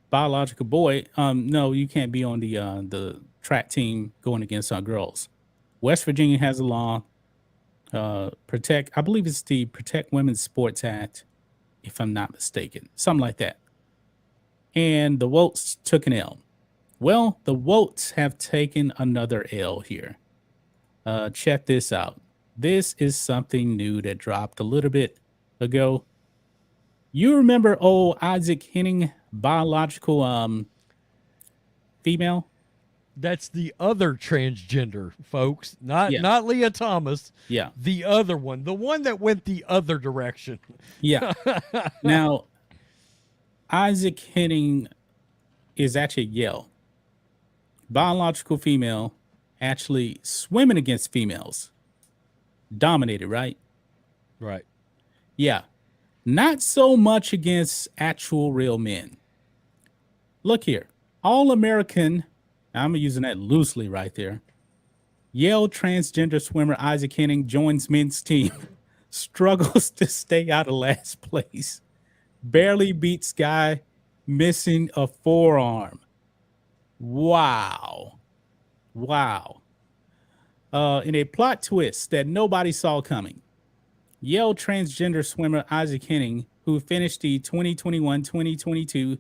Speaker 1: biological boy, no, you can't be on the track team going against our girls. West Virginia has a law, I believe it's the Protect Women's Sports Act, if I'm not mistaken, something like that. And the Wolts took an L. Well, the Wolts have taken another L here. Check this out. This is something new that dropped a little bit ago. You remember old Isaac Henning, biological female?
Speaker 2: That's the other transgender, folks. Not
Speaker 1: Yeah.
Speaker 2: not Leah Thomas.
Speaker 1: Yeah.
Speaker 2: The other one. The one that went the other direction.
Speaker 1: Yeah. Now, Isaac Henning is actually Yale. Biological female, actually swimming against females. Dominated, right?
Speaker 2: Right.
Speaker 1: Yeah. Not so much against actual real men. Look here. All-American, I'm using that loosely right there. Yale transgender swimmer Isaac Henning joins men's team. Struggles to stay out of last place. Barely beats guy missing a forearm. Wow. Wow. In a plot twist that nobody saw coming, Yale transgender swimmer Isaac Henning, who finished the 2021-2022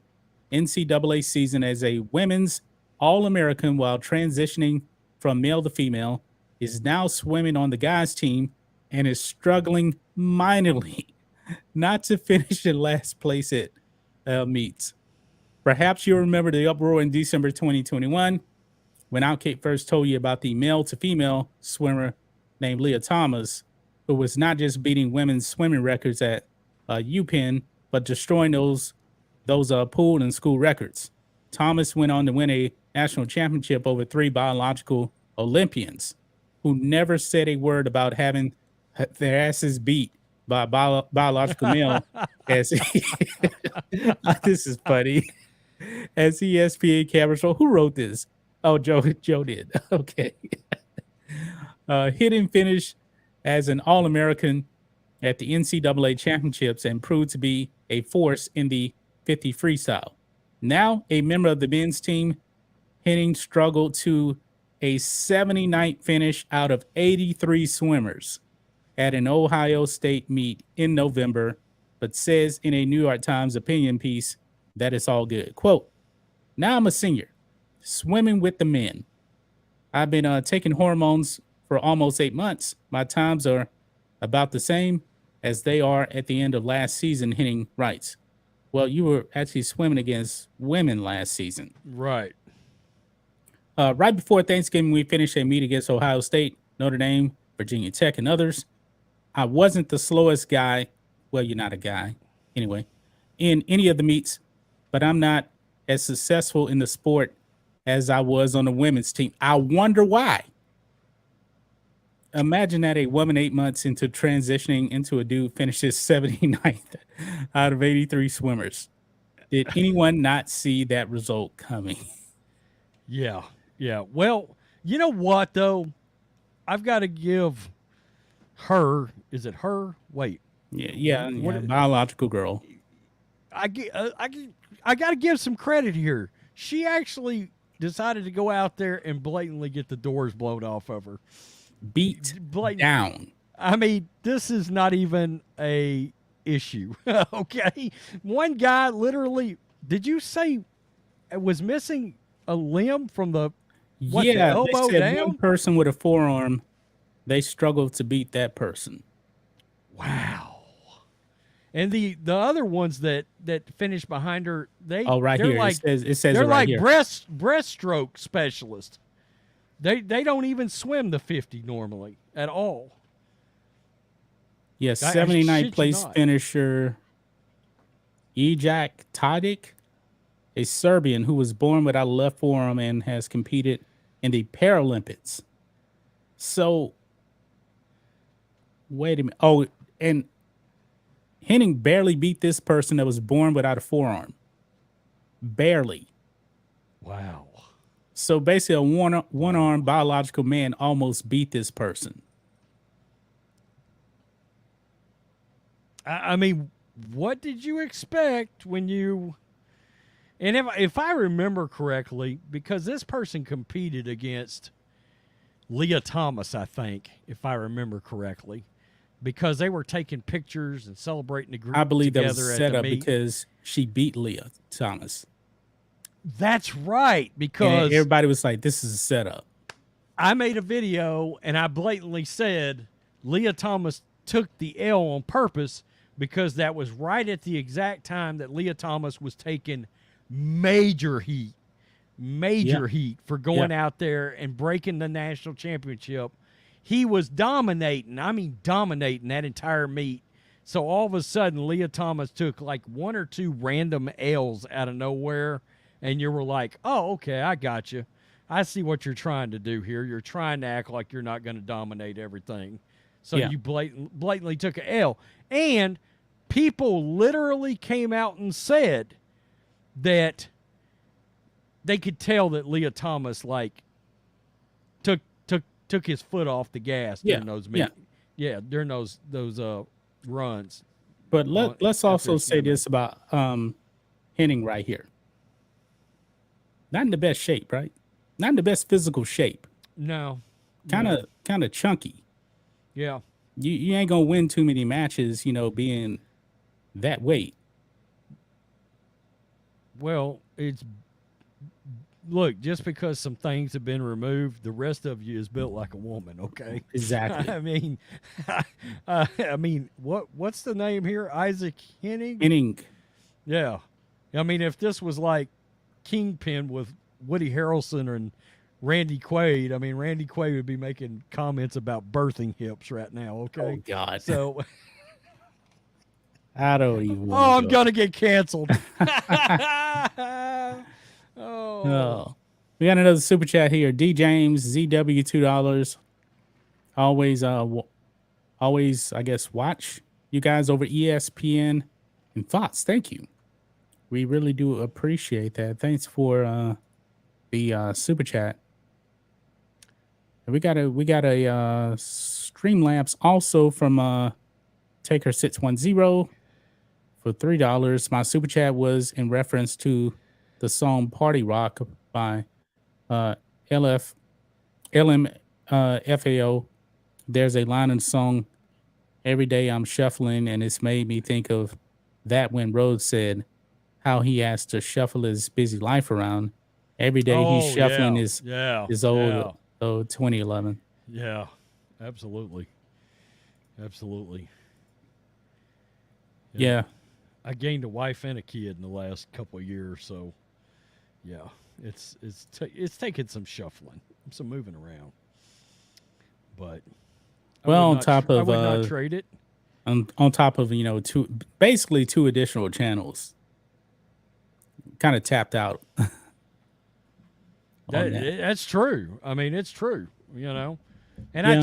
Speaker 1: NCAA season as a women's All-American while transitioning from male to female, is now swimming on the guys' team and is struggling minorly not to finish in last place at meets. Perhaps you'll remember the uproar in December 2021 when Outkick first told you about the male to female swimmer named Leah Thomas, who was not just beating women's swimming records at UPenn, but destroying those pool and school records. Thomas went on to win a national championship over 3 biological Olympians who never said a word about having their asses beat by a biological male. As this is funny. As ESPN camera show, who wrote this? Oh, Joe did. Okay. Hit and finish as an All-American at the NCAA championships and proved to be a force in the 50 freestyle. Now a member of the men's team, Henning struggled to a 79th finish out of 83 swimmers at an Ohio State meet in November, but says in a New York Times opinion piece that it's all good. Quote, now I'm a senior, swimming with the men. I've been taking hormones for almost 8 months. My times are about the same as they are at the end of last season, Henning writes. Well, you were actually swimming against women last season.
Speaker 2: Right.
Speaker 1: Right before Thanksgiving, we finished a meet against Ohio State, Notre Dame, Virginia Tech, and others. I wasn't the slowest guy. Well, you're not a guy. Anyway, in any of the meets, but I'm not as successful in the sport as I was on the women's team. I wonder why. Imagine that a woman 8 months into transitioning into a dude finishes 79th out of 83 swimmers. Did anyone not see that result coming?
Speaker 2: Yeah. Yeah. Well, you know what, though? I've got to give her, is it her? Wait.
Speaker 1: Yeah, biological girl.
Speaker 2: I got to give some credit here. She actually decided to go out there and blatantly get the doors blown off of her.
Speaker 1: Beat down.
Speaker 2: I mean, this is not even a issue. Okay. One guy literally, did you say was missing a limb from the elbow
Speaker 1: they said
Speaker 2: down?
Speaker 1: one person with a forearm, they struggled to beat that person.
Speaker 2: Wow. And the other ones that finished behind her, they're
Speaker 1: here.
Speaker 2: Like,
Speaker 1: it says
Speaker 2: they're
Speaker 1: it right
Speaker 2: like
Speaker 1: here.
Speaker 2: breaststroke specialists. They don't even swim the 50 normally at all.
Speaker 1: Yes, 79th place finisher Ejak Tadic, a Serbian who was born without a left forearm and has competed in the Paralympics. So, wait a minute. Oh, and Henning barely beat this person that was born without a forearm. Barely.
Speaker 2: Wow.
Speaker 1: So basically, a one-arm biological man almost beat this person.
Speaker 2: I mean, what did you expect when you? And if I remember correctly, because this person competed against Leah Thomas, I think, if I remember correctly, because they were taking pictures and celebrating the group.
Speaker 1: I believe that was
Speaker 2: together
Speaker 1: set
Speaker 2: at the
Speaker 1: up
Speaker 2: meet.
Speaker 1: because she beat Leah Thomas.
Speaker 2: That's right, because
Speaker 1: and everybody was like, this is a setup.
Speaker 2: I made a video and I blatantly said Leah Thomas took the L on purpose because that was right at the exact time that Leah Thomas was taking major heat for going out there and breaking the national championship. He was dominating that entire meet. So all of a sudden, Leah Thomas took like 1 or 2 random L's out of nowhere. And you were like, oh, okay, I got you. I see what you're trying to do here. You're trying to act like you're not going to dominate everything. So you blatantly took an L. And people literally came out and said that they could tell that Leah Thomas took his foot off the gas during those during those runs.
Speaker 1: But let's also say this about Henning right here. Not in the best shape, right? Not in the best physical shape.
Speaker 2: No.
Speaker 1: Kind of chunky.
Speaker 2: Yeah.
Speaker 1: You ain't gonna win too many matches, being that weight.
Speaker 2: Well, it's look, just because some things have been removed, the rest of you is built like a woman. Okay,
Speaker 1: Exactly.
Speaker 2: I mean, what's the name here? Isaac Hennig.
Speaker 1: Inning.
Speaker 2: Yeah, I mean, if this was like Kingpin with Woody Harrelson and Randy Quaid, I mean, Randy Quaid would be making comments about birthing hips right now.
Speaker 1: Oh
Speaker 2: Okay,
Speaker 1: God.
Speaker 2: so
Speaker 1: I don't even want
Speaker 2: oh,
Speaker 1: to
Speaker 2: I'm
Speaker 1: go.
Speaker 2: gonna get canceled. Oh,
Speaker 1: Oh. We got another super chat here. D James ZW $2. Always always I guess watch you guys over ESPN and Fox. Thank you. We really do appreciate that. Thanks for the super chat. And we got a Streamlabs also from Taker610 for $3. My super chat was in reference to the song Party Rock by LMFAO. There's a line in the song, "Every day I'm shuffling," and it's made me think of that when Rhodes said how he has to shuffle his busy life around. Every day he's
Speaker 2: oh
Speaker 1: shuffling
Speaker 2: yeah,
Speaker 1: his
Speaker 2: yeah,
Speaker 1: old 2011.
Speaker 2: yeah, absolutely, absolutely.
Speaker 1: Yeah.
Speaker 2: I gained a wife and a kid in the last couple of years, so yeah, it's taken some shuffling, some moving around, but
Speaker 1: Well, on top
Speaker 2: I
Speaker 1: of
Speaker 2: would not trade it.
Speaker 1: on top of basically two additional channels, kind of tapped out.
Speaker 2: That's true. I mean, it's true. And
Speaker 1: Yeah.
Speaker 2: I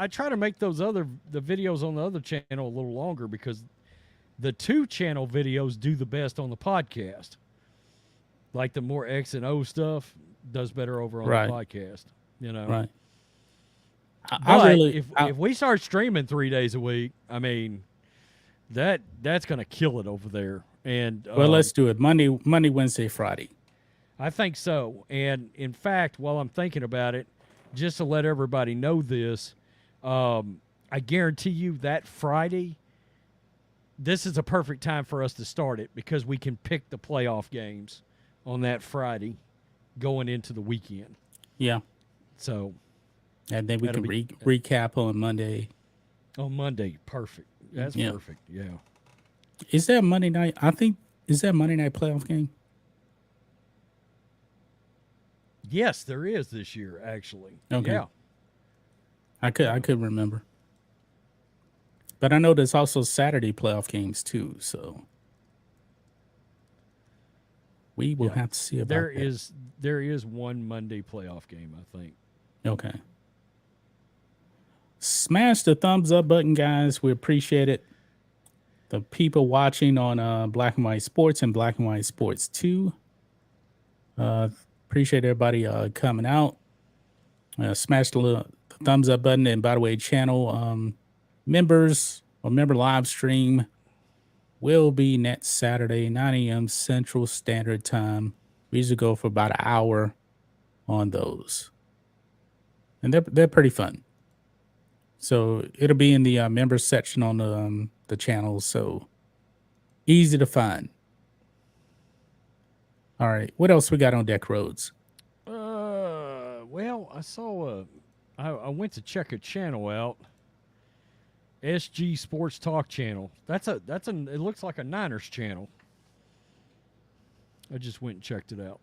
Speaker 2: try to make the videos on the other channel a little longer because the 2-channel videos do the best on the podcast. Like the more X and O stuff does better over on
Speaker 1: Right.
Speaker 2: the podcast.
Speaker 1: Right.
Speaker 2: If we start streaming 3 days a week, I mean, that's going to kill it over there. And
Speaker 1: well, let's do it Monday, Wednesday, Friday.
Speaker 2: I think so. And in fact, while I'm thinking about it, just to let everybody know this, I guarantee you that Friday, this is a perfect time for us to start it because we can pick the playoff games on that Friday going into the weekend.
Speaker 1: Yeah.
Speaker 2: So,
Speaker 1: and then we can recap on Monday.
Speaker 2: On Monday, perfect. That's perfect. Yeah.
Speaker 1: Is that Monday night? I think is that Monday night playoff game?
Speaker 2: Yes, there is this year actually.
Speaker 1: Okay.
Speaker 2: Yeah.
Speaker 1: I couldn't remember. But I know there's also Saturday playoff games too, so we will have to see about that.
Speaker 2: There is one Monday playoff game, I think.
Speaker 1: Okay. Smash the thumbs up button, guys. We appreciate it. The people watching on Black and White Sports and Black and White Sports 2. Appreciate everybody coming out. Smash the thumbs up button. And by the way, channel members or member live stream will be next Saturday, 9 a.m. Central Standard Time. We usually go for about an hour on those. And they're pretty fun. So it'll be in the members section on the channel. So easy to find. All right. What else we got on deck, Rhodes?
Speaker 2: Well, I saw I went to check a channel out. SG Sports Talk channel. It looks like a Niners channel. I just went and checked it out.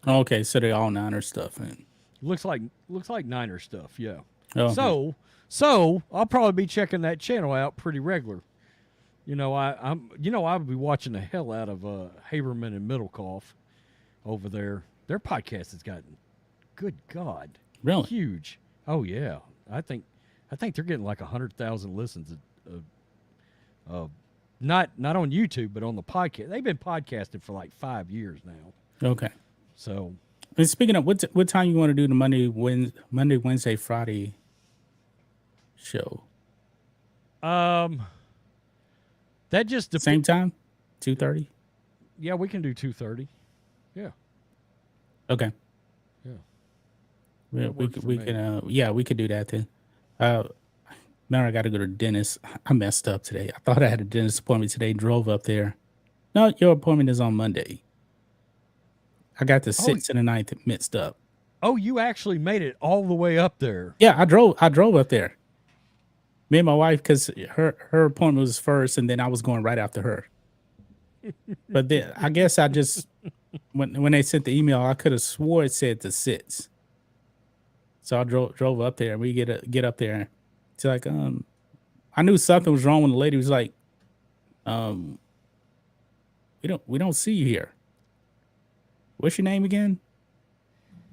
Speaker 1: Okay, so they're all Niners stuff, man.
Speaker 2: Looks like Niner stuff, yeah.
Speaker 1: Oh,
Speaker 2: So I'll probably be checking that channel out pretty regular. I'll be watching the hell out of Haberman and Middlecoff over there. Their podcast has gotten, good God,
Speaker 1: really
Speaker 2: huge. Oh yeah, I think they're getting like 100,000 listens. Not on YouTube, but on the podcast. They've been podcasting for like 5 years now.
Speaker 1: Okay.
Speaker 2: So,
Speaker 1: and speaking of what time you want to do the Monday, Wednesday, Friday show?
Speaker 2: That just
Speaker 1: same time, 2:30.
Speaker 2: Yeah, we can do 2:30. Yeah.
Speaker 1: Okay.
Speaker 2: Yeah.
Speaker 1: We could do that then. Now I got to go to the dentist. I messed up today. I thought I had a dentist appointment today. Drove up there. No, your appointment is on Monday. I got the
Speaker 2: Oh,
Speaker 1: 6th and the 9th mixed up.
Speaker 2: oh, you actually made it all the way up there.
Speaker 1: Yeah, I drove up there. Me and my wife, because her appointment was first, and then I was going right after her. But then I guess I just when they sent the email, I could have swore it said the 6th. So I drove up there, and we get up there. It's like I knew something was wrong when the lady was like, we don't see you here. What's your name again?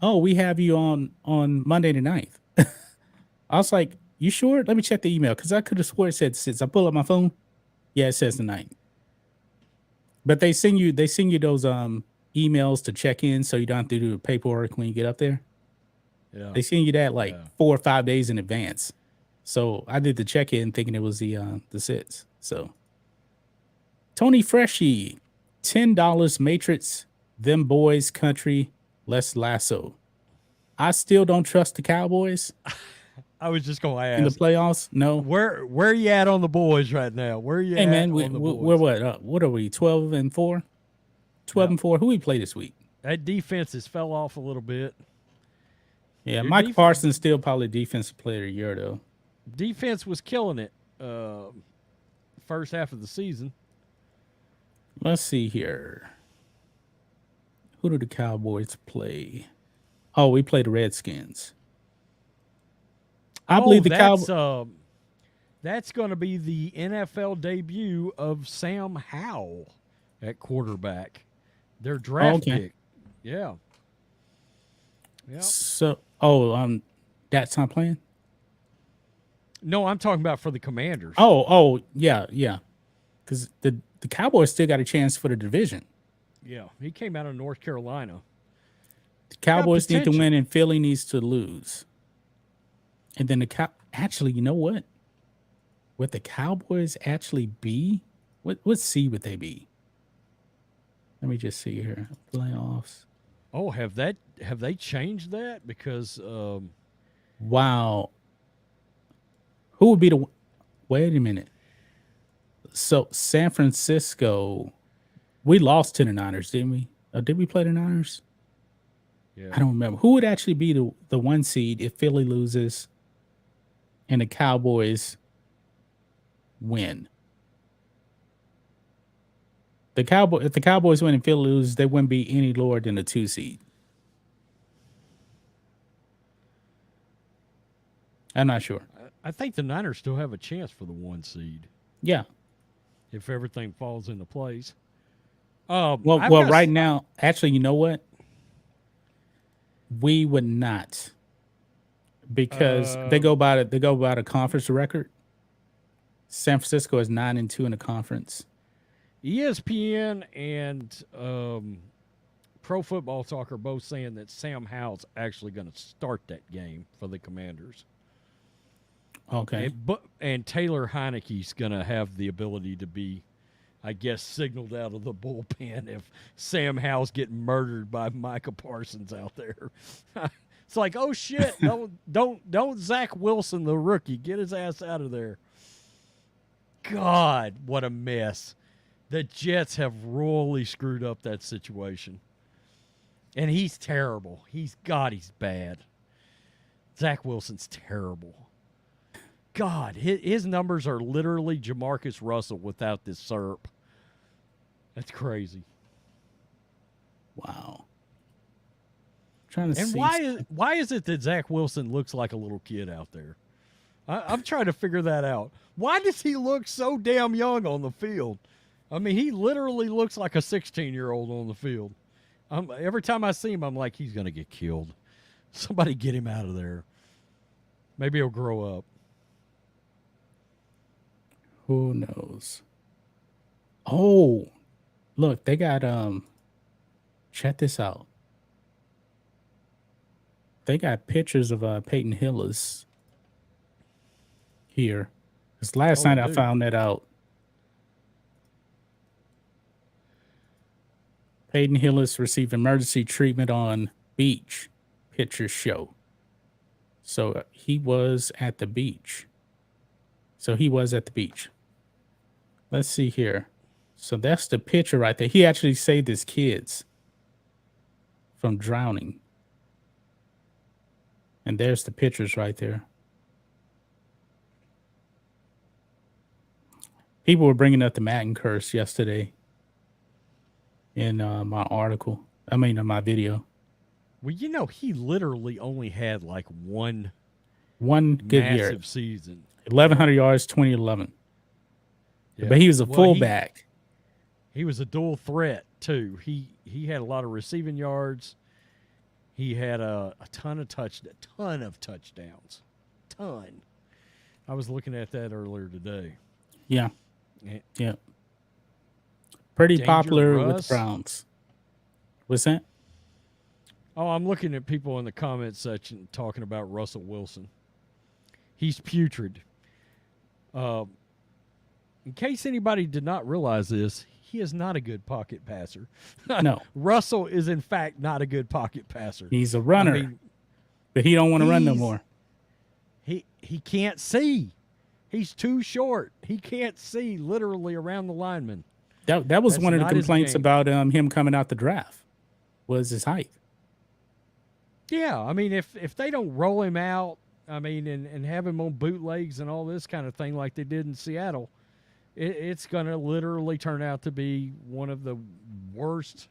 Speaker 1: Oh, we have you on Monday the 9th. I was like, you sure? Let me check the email, because I could have swore it said 6th. I pull up my phone. Yeah, it says the 9th. But they send you those emails to check in, so you don't have to do the paperwork when you get up there.
Speaker 2: Yeah.
Speaker 1: They send you that like 4 or 5 days in advance. So I did the check in thinking it was the 6th. So Tony Freshy, $10 Matrix, Them Boys Country, Les Lasso. I still don't trust the Cowboys
Speaker 2: I was just going to ask.
Speaker 1: in the playoffs. No.
Speaker 2: Where are you at on the boys right now? Where are you
Speaker 1: Hey
Speaker 2: at
Speaker 1: man,
Speaker 2: on the boys?
Speaker 1: we're what are we? 12-4? 12-4. Who we play this week?
Speaker 2: That defense has fell off a little bit.
Speaker 1: Yeah,
Speaker 2: Your
Speaker 1: Mike Parsons still probably defensive player of the year though.
Speaker 2: Defense was killing it first half of the season.
Speaker 1: Let's see here. Who do the Cowboys play? Oh, we play the Redskins. I believe the Cowboys.
Speaker 2: That's going to be the NFL debut of Sam Howell at quarterback. Their draft pick. Yeah. Yeah.
Speaker 1: So, that's not playing?
Speaker 2: No, I'm talking about for the Commanders.
Speaker 1: Yeah. Because the Cowboys still got a chance for the division.
Speaker 2: Yeah, he came out of North Carolina.
Speaker 1: The Cowboys need to win, and Philly needs to lose. And then actually, you know what? Would the Cowboys actually be? What seed would they be? Let me just see here. Playoffs.
Speaker 2: Oh, have they changed that? Because
Speaker 1: wow. Who would be the? Wait a minute. So San Francisco, we lost to the Niners, didn't we? Did we play the Niners?
Speaker 2: Yeah.
Speaker 1: I don't remember. Who would actually be the 1 seed if Philly loses and the Cowboys win? If the Cowboys win and Philly loses, they wouldn't be any lower than the 2 seed. I'm not sure.
Speaker 2: I think the Niners still have a chance for the 1 seed.
Speaker 1: Yeah.
Speaker 2: If everything falls into place.
Speaker 1: Well, right now, actually, you know what? We would not, because they go by a conference record. San Francisco is 9-2 in the conference.
Speaker 2: ESPN and Pro Football Talk are both saying that Sam Howell's actually going to start that game for the Commanders.
Speaker 1: Okay.
Speaker 2: And Taylor Heineke's going to have the ability to be, I guess, signaled out of the bullpen if Sam Howell's getting murdered by Micah Parsons out there. It's like, oh shit! Don't Zach Wilson, the rookie, get his ass out of there. God, what a mess! The Jets have royally screwed up that situation, and he's terrible. He's bad. Zach Wilson's terrible. God, his numbers are literally Jamarcus Russell without this syrup. That's crazy.
Speaker 1: Wow. Trying to
Speaker 2: and
Speaker 1: see.
Speaker 2: why is it that Zach Wilson looks like a little kid out there? I'm trying to figure that out. Why does he look so damn young on the field? I mean, he literally looks like a 16-year-old on the field. Every time I see him, I'm like, he's going to get killed. Somebody get him out of there. Maybe he'll grow up.
Speaker 1: Who knows? Oh, look, they got check this out. They got pictures of Peyton Hillis here. Because last night I found that out. Peyton Hillis received emergency treatment on beach. Pictures show. So he was at the beach. Let's see here. So that's the picture right there. He actually saved his kids. from drowning. And there's the pictures right there. People were bringing up the Madden curse yesterday in my article. I mean, in my video.
Speaker 2: Well, you know, he literally only had like one
Speaker 1: good year.
Speaker 2: massive season.
Speaker 1: 1,100 yards, 2011.
Speaker 2: Yeah.
Speaker 1: But he was a
Speaker 2: Well,
Speaker 1: fullback.
Speaker 2: He was a dual threat too. He had a lot of receiving yards. He had a ton of touchdowns. Ton. I was looking at that earlier today.
Speaker 1: Yeah.
Speaker 2: And
Speaker 1: Yeah. Pretty
Speaker 2: Danger
Speaker 1: popular with
Speaker 2: Russ.
Speaker 1: the Browns. What's that?
Speaker 2: Oh, I'm looking at people in the comment section talking about Russell Wilson. He's putrid. In case anybody did not realize this, he is not a good pocket passer.
Speaker 1: No.
Speaker 2: Russell is, in fact, not a good pocket passer.
Speaker 1: He's a runner,
Speaker 2: I mean,
Speaker 1: but he don't want to run no more.
Speaker 2: He can't see. He's too short. He can't see literally around the lineman.
Speaker 1: That was
Speaker 2: That's
Speaker 1: one of the
Speaker 2: not his
Speaker 1: complaints
Speaker 2: game.
Speaker 1: about him coming out the draft was his height.
Speaker 2: Yeah, I mean, if they don't roll him out, I mean, and have him on bootlegs and all this kind of thing like they did in Seattle, it's going to literally turn out to be one of the worst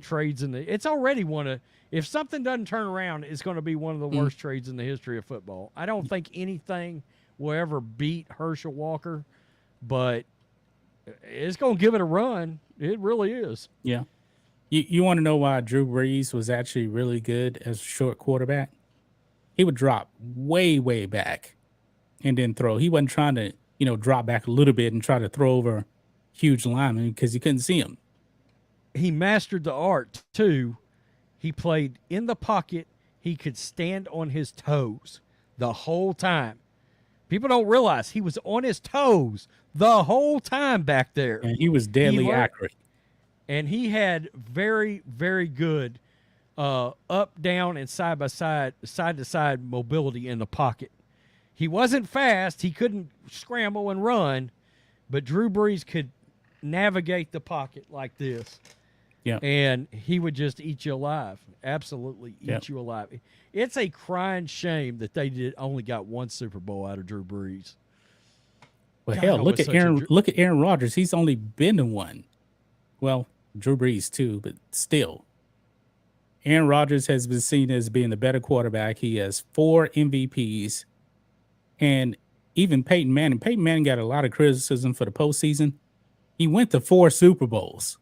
Speaker 2: trades in the. It's already one of. If something doesn't turn around, it's going to be one of the worst trades in the history of football. I don't think anything will ever beat Herschel Walker, but it's going to give it a run. It really is.
Speaker 1: Yeah. You want to know why Drew Brees was actually really good as a short quarterback? He would drop way, way back and then throw. He wasn't trying to, drop back a little bit and try to throw over huge linemen because you couldn't see him.
Speaker 2: He mastered the art, too. He played in the pocket. He could stand on his toes the whole time. People don't realize he was on his toes the whole time back there.
Speaker 1: And he was deadly accurate.
Speaker 2: And he had very, very good up, down, and side to side mobility in the pocket. He wasn't fast. He couldn't scramble and run, but Drew Brees could navigate the pocket like this.
Speaker 1: Yeah.
Speaker 2: And he would just eat you alive. Absolutely eat you alive. It's a crying shame that they only got one Super Bowl out of Drew Brees.
Speaker 1: Well,
Speaker 2: God,
Speaker 1: hell,
Speaker 2: I
Speaker 1: look
Speaker 2: was
Speaker 1: at
Speaker 2: such
Speaker 1: Look at Aaron Rodgers. He's only been to one. Well, Drew Brees too, but still. Aaron Rodgers has been seen as being the better quarterback. He has 4 MVPs. And even Peyton Manning. Peyton Manning got a lot of criticism for the postseason. He went to 4 Super Bowls.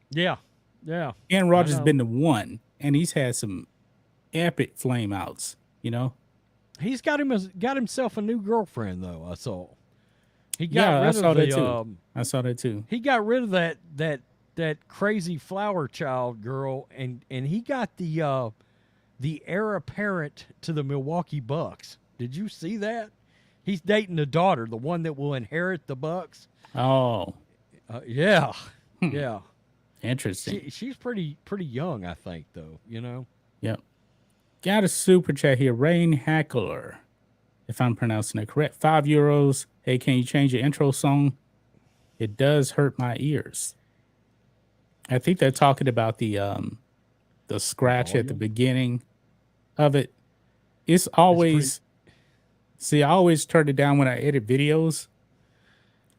Speaker 2: Yeah. Yeah.
Speaker 1: Aaron Rodgers has been to 1, and he's had some epic flame outs,
Speaker 2: He's got himself a new girlfriend, though, I saw. He got
Speaker 1: I
Speaker 2: rid
Speaker 1: saw
Speaker 2: of
Speaker 1: that
Speaker 2: the,
Speaker 1: too. I saw that too.
Speaker 2: He got rid of that crazy flower child girl, and he got the heir apparent to the Milwaukee Bucks. Did you see that? He's dating the daughter, the one that will inherit the Bucks.
Speaker 1: Oh,
Speaker 2: yeah, yeah.
Speaker 1: Interesting.
Speaker 2: She's pretty young, I think, though.
Speaker 1: Yep. Got a super chat here, Rain Hackler, if I'm pronouncing it correct. €5. Hey, can you change your intro song? It does hurt my ears. I think they're talking about the scratch at the beginning of it. It's always I always turn it down when I edit videos.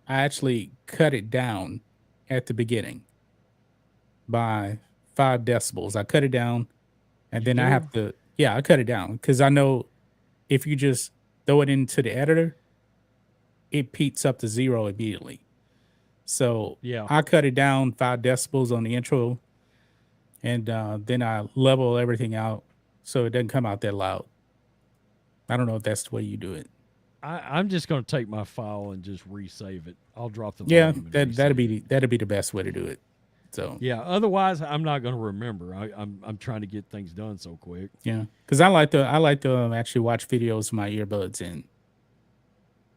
Speaker 1: I actually cut it down at the beginning by 5 decibels. I cut it down, and then I have to I cut it down because I know if you just throw it into the editor, it peaks up to 0 immediately. So I cut it down 5 decibels on the intro, and then I level everything out so it doesn't come out that loud. I don't know if that's the way you do it.
Speaker 2: I'm just going to take my file and just resave it. I'll drop the
Speaker 1: volume.
Speaker 2: And
Speaker 1: that'd be the best way to do it. So
Speaker 2: otherwise I'm not going to remember. I'm trying to get things done so quick.
Speaker 1: Yeah, because I like to actually watch videos with my earbuds in.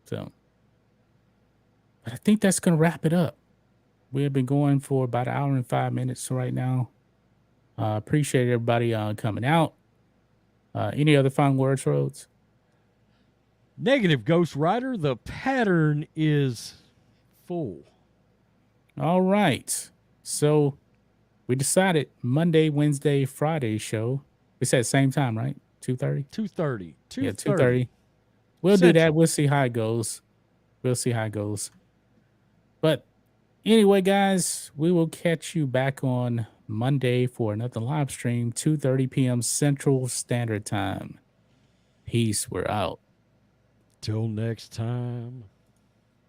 Speaker 1: So, but I think that's going to wrap it up. We have been going for about 1 hour and 5 minutes right now. Appreciate everybody coming out. Any other final words, Rhodes?
Speaker 2: Negative, Ghost Rider. The pattern is full.
Speaker 1: All right. So We decided Monday, Wednesday, Friday show. We said same time, right? 2:30?
Speaker 2: 2:30.
Speaker 1: Yeah,
Speaker 2: 2:30.
Speaker 1: 2:30. We'll do that.
Speaker 2: Central.
Speaker 1: We'll see how it goes. We'll see how it goes. But anyway, guys, we will catch you back on Monday for another live stream, 2:30 p.m. Central Standard Time. Peace. We're out.
Speaker 2: Till next time.